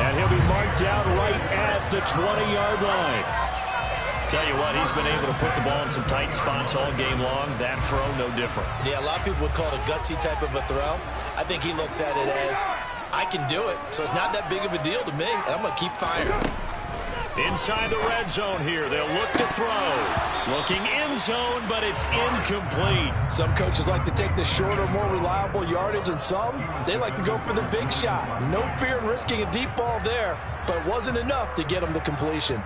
And he'll be marked out right at the 20-yard line. Tell you what, he's been able to put the ball in some tight spots all game long. That throw, no different. Yeah, a lot of people would call it a gutsy type of a throw. I think he looks at it as, I can do it, so it's not that big of a deal to me, and I'm going to keep firing. Inside the red zone here, they'll look to throw. Looking end zone, but it's incomplete. Some coaches like to take the shorter, more reliable yardage, and some, they like to go for the big shot. No fear in risking a deep ball there, but it wasn't enough to get them the completion.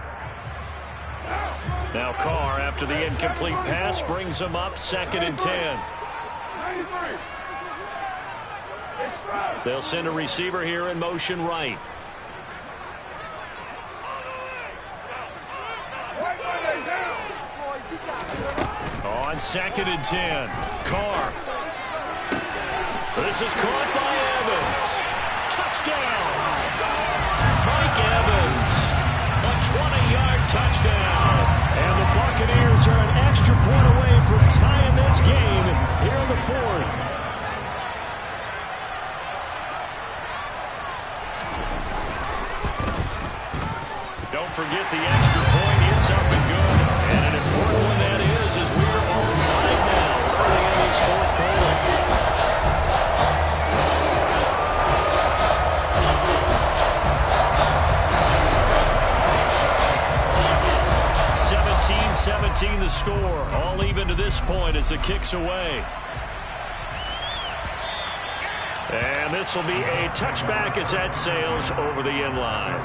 Now Carr, after the incomplete pass, brings him up 2nd and 10. They'll send a receiver here in motion right. On 2nd and 10, Carr. This is caught by Evans. Touchdown! Mike Evans, a 20-yard touchdown. And the Buccaneers are an extra point away from tying this game here in the 4th. Don't forget the extra point. It's up and good. And an important one that is as we're all tied now early in this 4th quarter. The score, all even to this point as it kicks away. And this will be a touchback as that sails over the end line.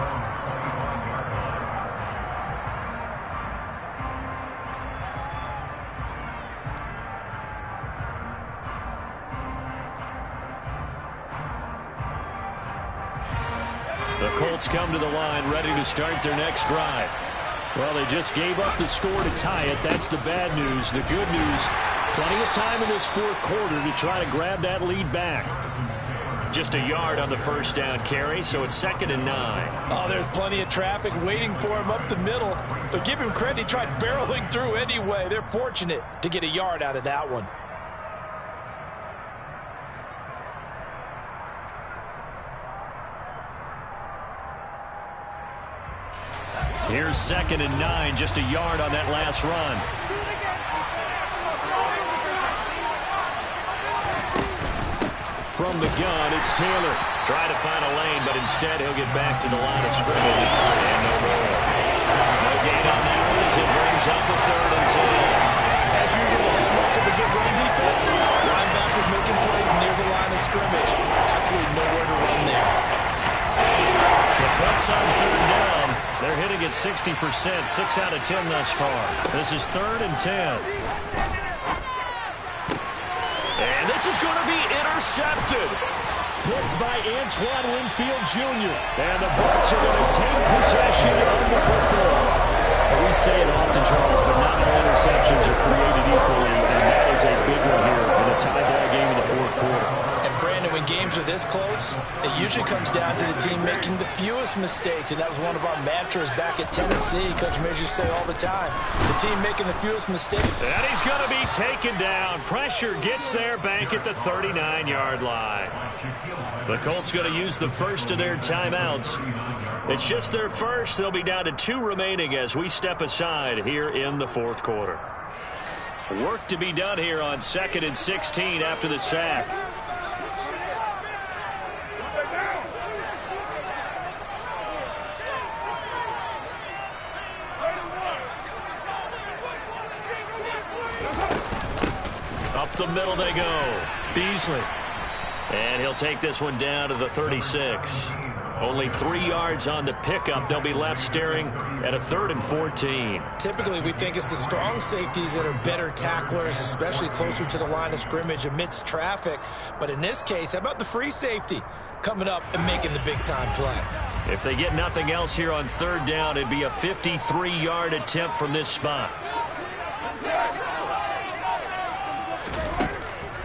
The Colts come to the line ready to start their next drive. Well, they just gave up the score to tie it. That's the bad news. The good news, plenty of time in this 4th quarter to try to grab that lead back. Just a yard on the 1st down carry, so it's 2nd and 9. Oh, there's plenty of traffic waiting for him up the middle. But give him credit, he tried barreling through anyway. They're fortunate to get a yard out of that one. Here's 2nd and 9, just a yard on that last run. From the gun, it's Taylor. Trying to find a lane, but instead he'll get back to the line of scrimmage. And no more. No gain on that one as it brings up the 3rd and 10. As usual, the hallmark of a good run defense, linebackers making plays near the line of scrimmage. Absolutely nowhere to run there. The Colts on 3rd down. They're hitting at 60%, 6 out of 10 thus far. This is 3rd and 10. And this is going to be intercepted. picked by Antoine Winfield Jr. And the Bucs are going to take possession of the football. And we say it often, Charles, but not all interceptions are created equally, and that is a big one here in a tie ball game in the fourth quarter. And Brandon, when games are this close, it usually comes down to the team making the fewest mistakes, and that was one of our mantras back at Tennessee. Coach Major used to say all the time, the team making the fewest mistakes. And he's going to be taken down. Pressure gets there back at the 39-yard line. The Colts going to use the first of their timeouts. It's just their first. They'll be down to 2 remaining as we step aside here in the fourth quarter. Work to be done here on 2nd and 16 after the sack. Up the middle they go. Beasley. And he'll take this one down to the 36. Only 3 yards on the pickup. They'll be left staring at a 3rd and 14. Typically, we think it's the strong safeties that are better tacklers, especially closer to the line of scrimmage amidst traffic. But in this case, how about the free safety coming up and making the big-time play? If they get nothing else here on 3rd down, it'd be a 53-yard attempt from this spot.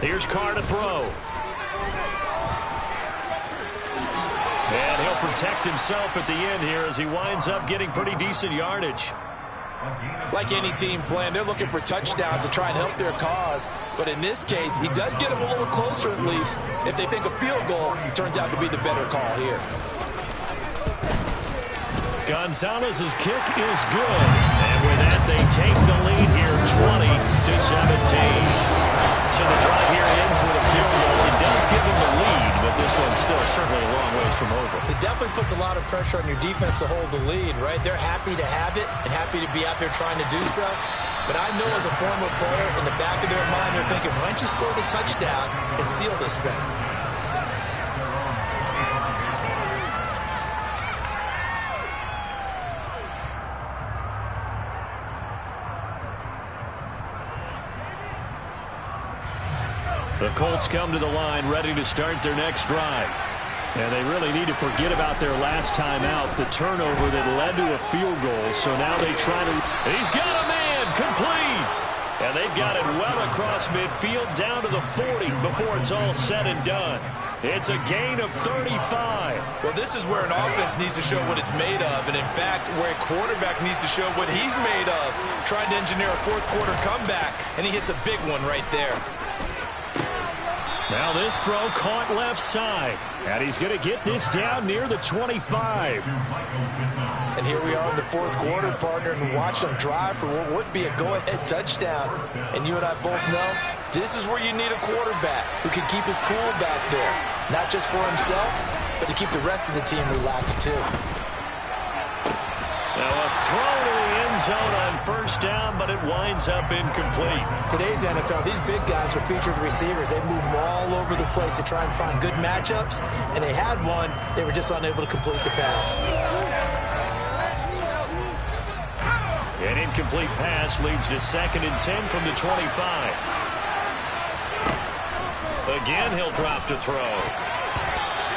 Here's Carr to throw. And he'll protect himself at the end here as he winds up getting pretty decent yardage. Like any team playing, they're looking for touchdowns to try and help their cause. But in this case, he does get them a little closer at least. If they think a field goal turns out to be the better call here. Gonzalez's kick is good. And with that, they take the lead here 20-17. So the drive here ends with a field goal. It does give them the lead, but this one's still certainly a long ways from over. It definitely puts a lot of pressure on your defense to hold the lead, right? They're happy to have it and happy to be out there trying to do so. But I know as a former player, in the back of their mind, they're thinking, why don't you score the touchdown and seal this thing? The Colts come to the line ready to start their next drive. And they really need to forget about their last time out, the turnover that led to a field goal. So now they try to... He's got a man complete! And they've got it well across midfield down to the 40 before it's all said and done. It's a gain of 35. Well, this is where an offense needs to show what it's made of. And in fact, where a quarterback needs to show what he's made of. Trying to engineer a fourth quarter comeback. And he hits a big one right there. Now this throw caught left side. And he's going to get this down near the 25. And here we are in the fourth quarter, partner, and watch them drive for what would be a go-ahead touchdown. And you and I both know this is where you need a quarterback who can keep his cool back there. Not just for himself, but to keep the rest of the team relaxed too. Now a throw to the end zone on first down, but it winds up incomplete. Today's NFL, these big guys are featured receivers. They move all over the place to try and find good matchups, and they had one. They were just unable to complete the pass. An incomplete pass leads to 2nd and 10 from the 25. Again, he'll drop to throw.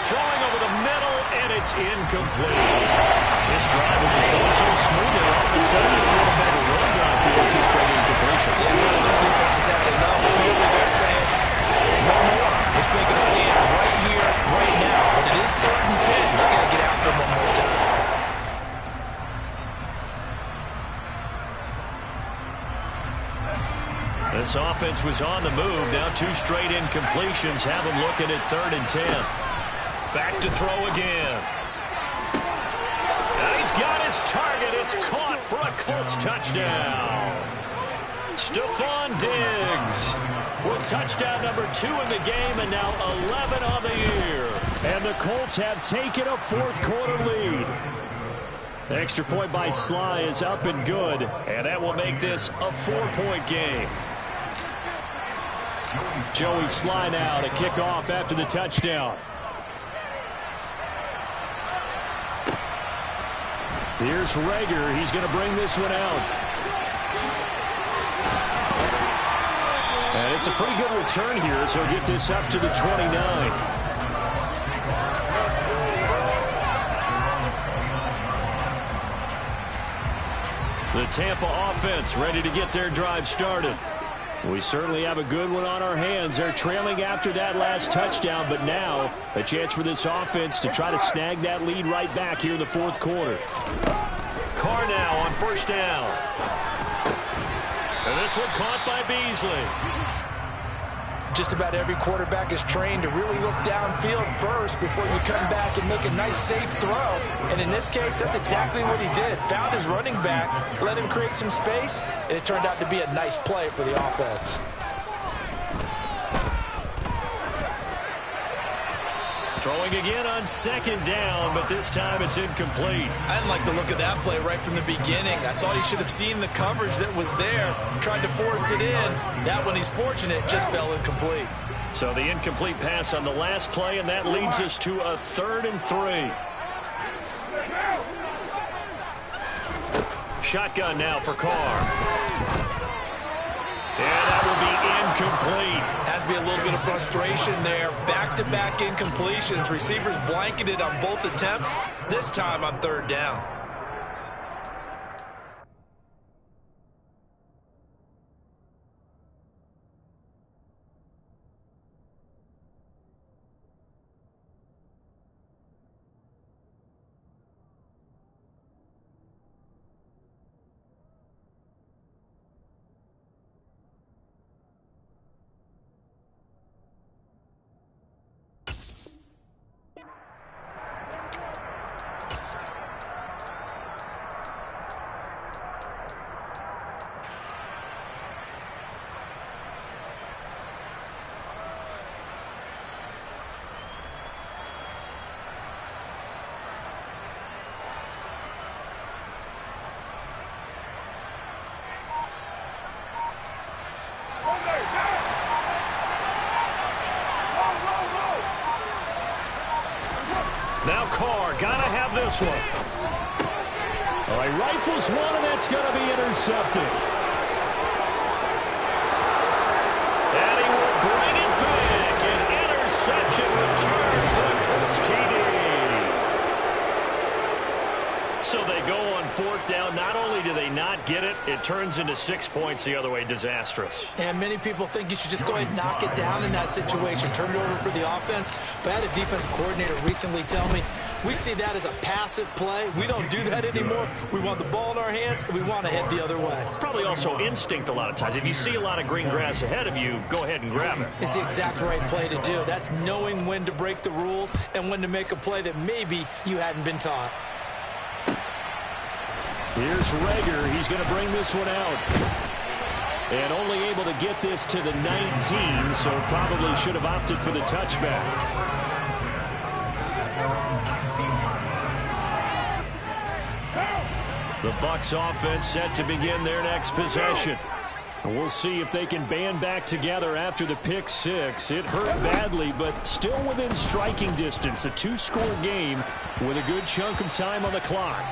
Throwing over the middle, and it's incomplete. This drive, which is going so smoothly, all of a sudden it's a little bit of a roadblock here, 2 straight incompletion. Yeah, this defense has had enough. Apparently they're saying, no more. We're thinking a stand right here, right now. But it is 3rd and 10. They've got to get after him one more time. This offense was on the move. Now 2 straight incompletions have them looking at 3rd and 10. Back to throw again. And he's got his target. It's caught for a Colts touchdown. Stephon Diggs with touchdown number 2 in the game and now 11 on the year. And the Colts have taken a fourth quarter lead. The extra point by Sly is up and good, and that will make this a 4-point game. Joey Sly now to kick off after the touchdown. Here's Rager. He's going to bring this one out. And it's a pretty good return here, so he'll get this up to the 29. The Tampa offense ready to get their drive started. We certainly have a good one on our hands. They're trailing after that last touchdown, but now a chance for this offense to try to snag that lead right back here in the fourth quarter. Carr now on first down. And this one caught by Beasley. Just about every quarterback is trained to really look downfield first before you come back and make a nice, safe throw. And in this case, that's exactly what he did. Found his running back, let him create some space, and it turned out to be a nice play for the offense. Throwing again on second down, but this time it's incomplete. I didn't like the look of that play right from the beginning. I thought he should have seen the coverage that was there, tried to force it in. That one, he's fortunate, just fell incomplete. So the incomplete pass on the last play, and that leads us to a 3rd and 3. Shotgun now for Carr. And that will be incomplete. Has to be a little bit of frustration there. Back-to-back incompletions. Receivers blanketed on both attempts. This time on 3rd down. Now Carr, gotta have this one. All right, rifles one, and that's gonna be intercepted. And he will bring it back. An interception return for the Colts TD. So they go on 4th down. Not only do they not get it, it turns into 6 points the other way. Disastrous. And many people think you should just go ahead and knock it down in that situation. Turn it over for the offense. But I had a defensive coordinator recently tell me, we see that as a passive play. We don't do that anymore. We want the ball in our hands, and we want to head the other way. It's probably also instinct a lot of times. If you see a lot of green grass ahead of you, go ahead and grab it. It's the exact right play to do. That's knowing when to break the rules and when to make a play that maybe you hadn't been taught. Here's Rager. He's going to bring this one out. And only able to get this to the 19, so probably should have opted for the touchback. The Bucs offense set to begin their next possession. And we'll see if they can band back together after the pick six. It hurt badly, but still within striking distance. A 2-score game with a good chunk of time on the clock.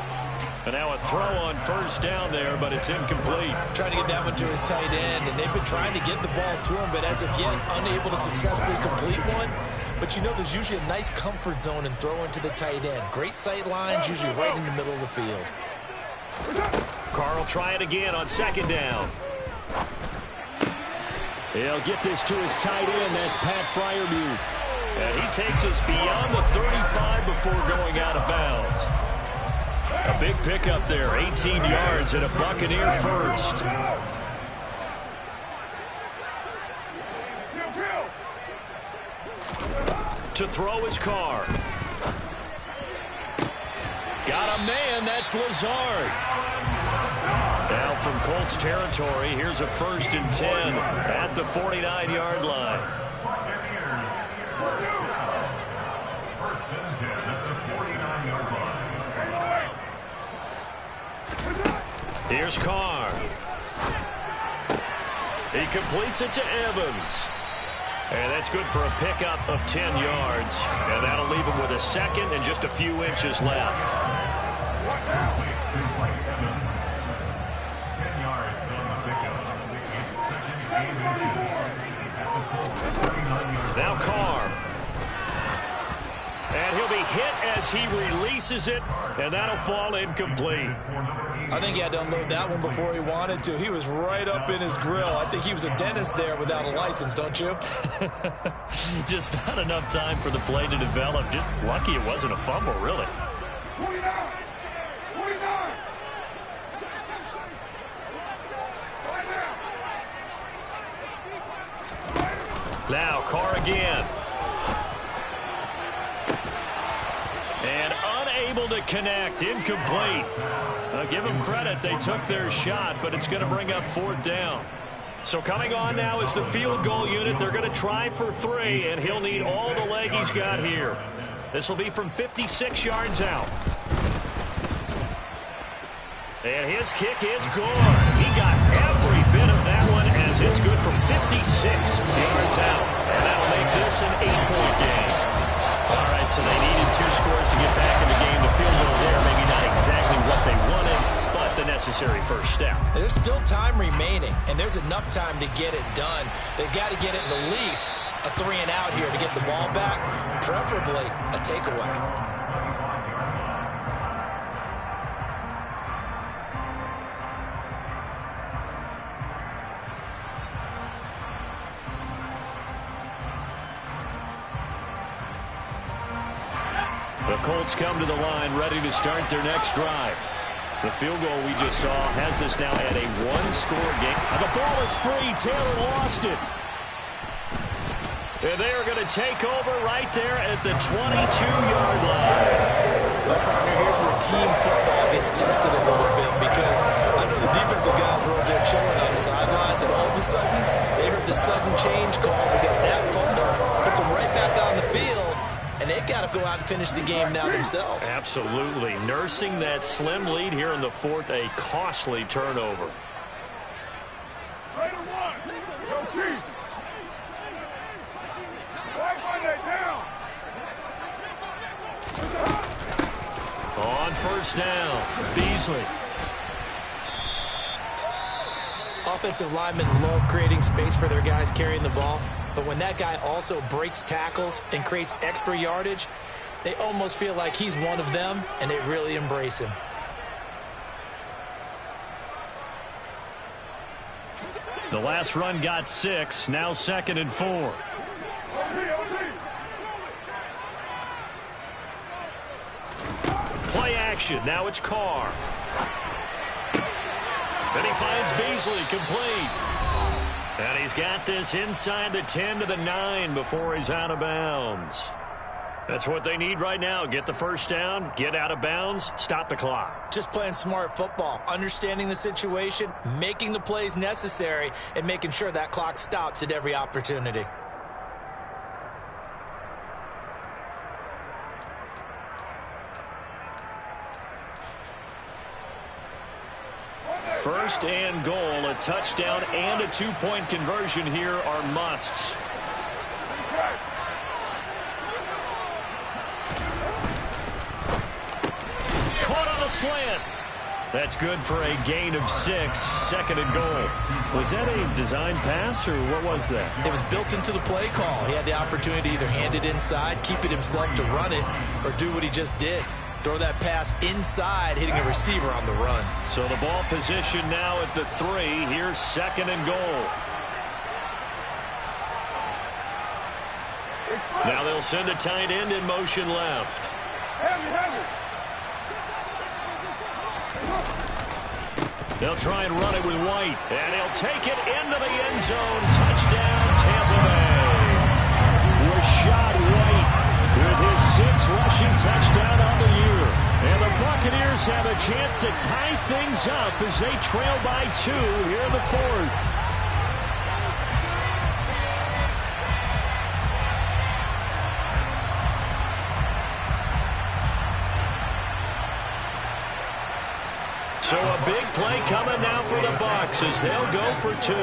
And now a throw on first down there, but it's incomplete. Trying to get that one to his tight end, and they've been trying to get the ball to him, but as of yet, unable to successfully complete one. But you know, there's usually a nice comfort zone in throwing to the tight end. Great sight lines, usually right in the middle of the field. Carr will try it again on second down. He'll get this to his tight end. That's Pat Freiermuth. And he takes us beyond the 35 before going out of bounds. A big pickup there, 18 yards and a Buccaneer first. To throw his Carr. Got a man, that's Lazard. Now from Colts territory, here's a 1st and 10 at the 49-yard line. First and 10 at the 49-yard line. Here's Carr. He completes it to Evans. And that's good for a pickup of 10 yards. And that'll leave him with a second and just a few inches left. 10 yards on the pickup. It's second and 8 inches. Now Carr. And And he'll be hit as he releases it, and that'll fall incomplete. I think he had to unload that one before he wanted to. He was right up in his grill. I think he was a dentist there without a license, don't you? Just not enough time for the play to develop. Just lucky it wasn't a fumble, really. 29. Now, Carr again. And unable to connect. Incomplete. Give them credit. They took their shot, but it's going to bring up 4th down. So coming on now is the field goal unit. They're going to try for 3, and he'll need all the leg he's got here. This will be from 56 yards out. And his kick is good. He got every bit of that one as it's good from 56 yards out. And that'll make this an 8-point game. All right, so they needed 2 scores to get back in the game. The field goal there, maybe not exactly what they wanted, but the necessary first step. There's still time remaining, and there's enough time to get it done. They've got to get it the least a 3-and-out here to get the ball back, preferably a takeaway. The Colts come to the line ready to start their next drive. The field goal we just saw has us now at a 1-score game. The ball is free. Taylor lost it. And they are going to take over right there at the 22-yard line. Well, partner, here's where team football gets tested a little bit because I know the defensive guys were up there chilling on the sidelines, and all of a sudden they heard the sudden change call because that fumble puts them right back on the field. And they've got to go out and finish the game now themselves. Absolutely. Nursing that slim lead here in the 4th, a costly turnover. Raider 1. Go Chiefs. Right Monday down. On 1st down, Beasley. Offensive linemen love creating space for their guys carrying the ball. But when that guy also breaks tackles and creates extra yardage, they almost feel like he's one of them, and they really embrace him. The last run got 6, now 2nd and 4. Play action, now it's Carr. And he finds Beasley complete. And he's got this inside the 10 to the 9 before he's out of bounds. That's what they need right now. Get the first down, get out of bounds, stop the clock. Just playing smart football, understanding the situation, making the plays necessary, and making sure that clock stops at every opportunity. First and goal, a touchdown and a 2-point conversion here are musts. Caught on the slant. That's good for a gain of 6, 2nd and goal. Was that a design pass, or what was that? It was built into the play call. He had the opportunity to either hand it inside, keep it himself to run it, or do what he just did. Throw that pass inside, hitting a receiver on the run. So the ball position now at the 3. Here's 2nd and goal. Now they'll send a tight end in motion left. They'll try and run it with White. And he'll take it into the end zone. Touchdown, Tampa Bay. Rashad White with his 6th rushing touchdown on the year. And the Buccaneers have a chance to tie things up as they trail by 2 here in the 4th. So a big play coming now for the Bucs as they'll go for 2.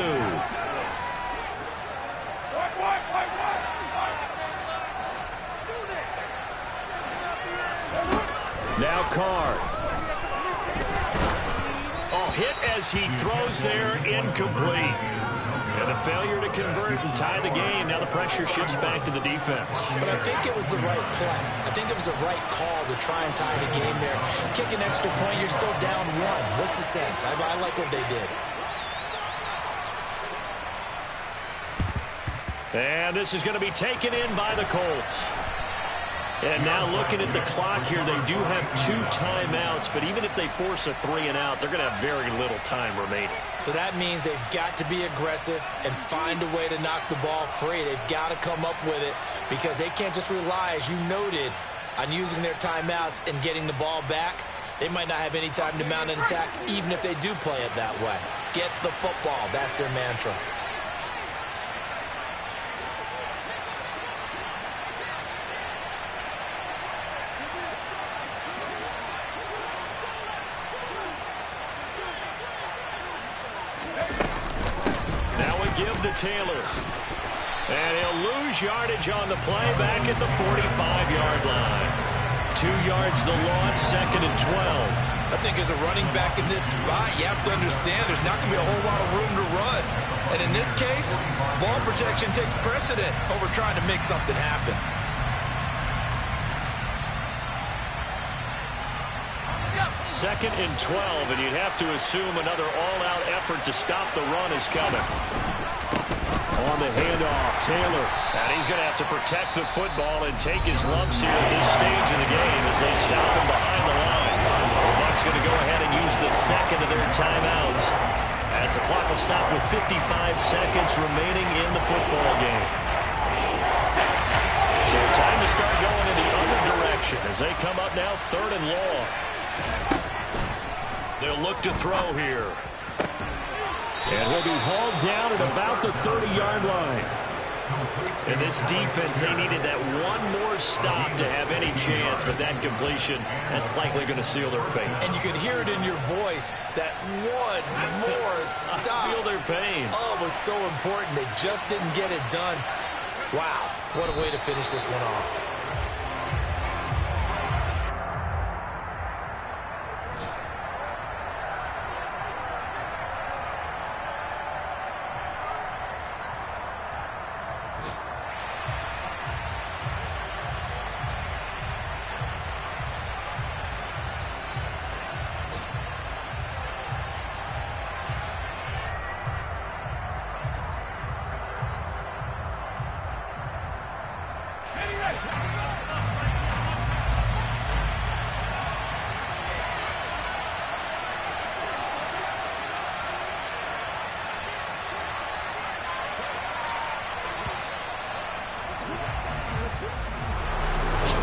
Now Carr. Oh, hit as he throws there, incomplete. And the failure to convert and tie the game, now the pressure shifts back to the defense. But I think it was the right play. I think it was the right call to try and tie the game there. Kick an extra point, you're still down one. What's the sense? I like what they did. And this is going to be taken in by the Colts. And now looking at the clock here, they do have 2 timeouts, but even if they force a 3 and out, they're going to have very little time remaining. So that means they've got to be aggressive and find a way to knock the ball free. They've got to come up with it because they can't just rely, as you noted, on using their timeouts and getting the ball back. They might not have any time to mount an attack, even if they do play it that way. Get the football. That's their mantra. Taylor. And he'll lose yardage on the play back at the 45-yard line. 2 yards the loss, 2nd and 12. I think as a running back in this spot, you have to understand there's not going to be a whole lot of room to run. And in this case, ball protection takes precedent over trying to make something happen. Second and 12, and you'd have to assume another all-out effort to stop the run is coming. On the handoff, Taylor. And he's going to have to protect the football and take his lumps here at this stage of the game as they stop him behind the line. The Bucs going to go ahead and use the second of their timeouts as the clock will stop with 55 seconds remaining in the football game. So time to start going in the other direction as they come up now 3rd and long. They'll look to throw here. And he'll be hauled down at about the 30-yard line. And this defense, they needed that one more stop to have any chance, but that completion, that's likely going to seal their fate. And you could hear it in your voice, that one more stop. I feel their pain. Oh, it was so important. They just didn't get it done. Wow, what a way to finish this one off.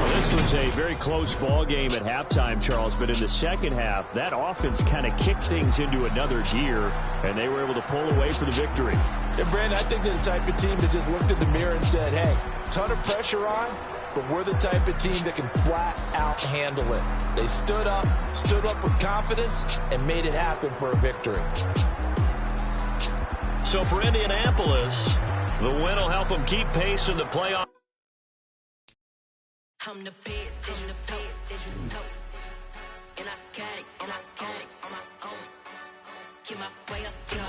This was a very close ball game at halftime, Charles, but in the second half, that offense kind of kicked things into another gear, and they were able to pull away for the victory. And, Brandon, I think they're the type of team that just looked in the mirror and said, hey, ton of pressure on, but we're the type of team that can flat out handle it. They stood up with confidence, and made it happen for a victory. So for Indianapolis, the win will help them keep pace in the playoff. I'm the best, as you know. And I got it on my own. Get my way up, go.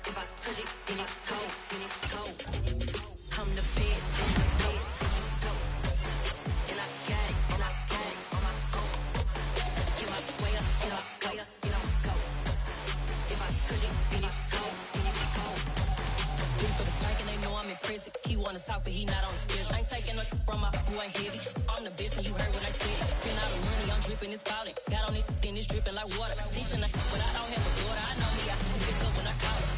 If I touch it, then it's cold. I'm the best, as you know. And I got it on my own. Get my way up, go. If I touch it, then it's cold. For the blank and they know I'm impressive. He wanna talk, but he not on the schedule. I ain't taking no from my boy ain't heavy. I'm the best and you heard what I said. Spend all the money, I'm dripping, it's falling. Got on it, then it's dripping like water. Teaching but I don't have a daughter. I know me, I can pick up when I call it.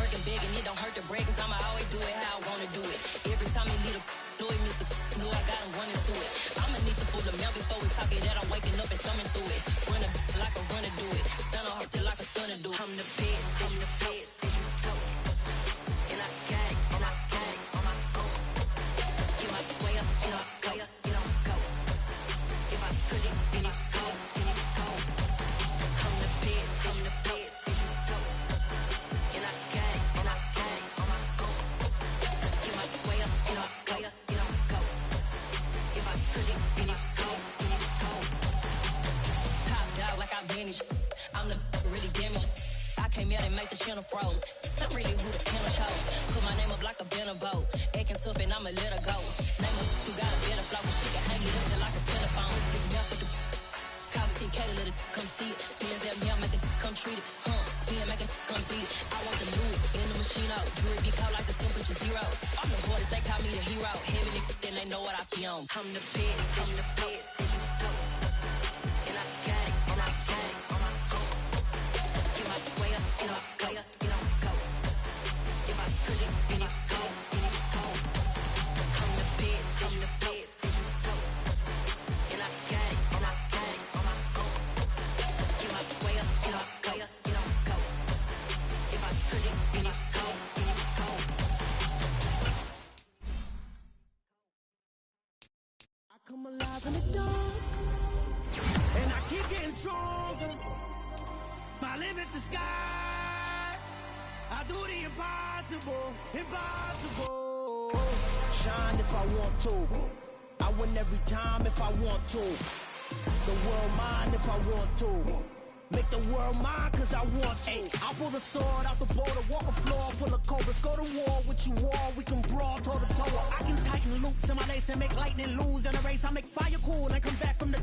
Working big and it don't hurt to break, cause I'ma always do it how I wanna do it. Every time he lead a know it, Mr. Know I got him running to it. I'ma need to pull the mail before we talk it that I'm waking up and thumbing through it. Run a like a runner do it. Stand on her till like a stunner do it. I'm the best, I'm the best. And I got it on my own. Get my way up, go. If I touch it, then it's cold. I'm the best, and I got it on my own. Get my way up, go. If I touch it, then it's cold. Top dog like I manage. I'm the really damaged. I came out and make the the channel froze. I'm really who the panel chose. Put my name up like a banner boat. Acting tough and I'ma let her go. Name her who got a better flow, but she can hang it up just like a telephone. Stick me up with the cost 10K to let it come see it. Hands down here, make it come treat it. Spin, make it come beat it. I want the loot in the machine out. Jewelry be caught like the temperature zero. I'm the hardest, they call me the hero. Heavily, then they know what I be on. I'm the best, I'm the best, and you know. And I got it, and I got it on my phone. Get my way up, get my way up, get on go. If I touch it, then it's cold, then it's cold. I'm the best, and you know. And I got it, and I got it on my phone. Get my way up, get my way up, get on go. If I touch it, then it's cold, then it's cold. I come alive in the dark, and I keep getting stronger. My limit's the sky. I do the impossible, impossible. Shine if I want to. I win every time if I want to. The world mine if I want to. Make the world mine cause I want to. I'll pull the sword out the border, walk a floor full of cobras. Go to war with you all, we can brawl toe to toe. I can tighten loops in my lace and make lightning lose in a race. I make fire cool and come back from the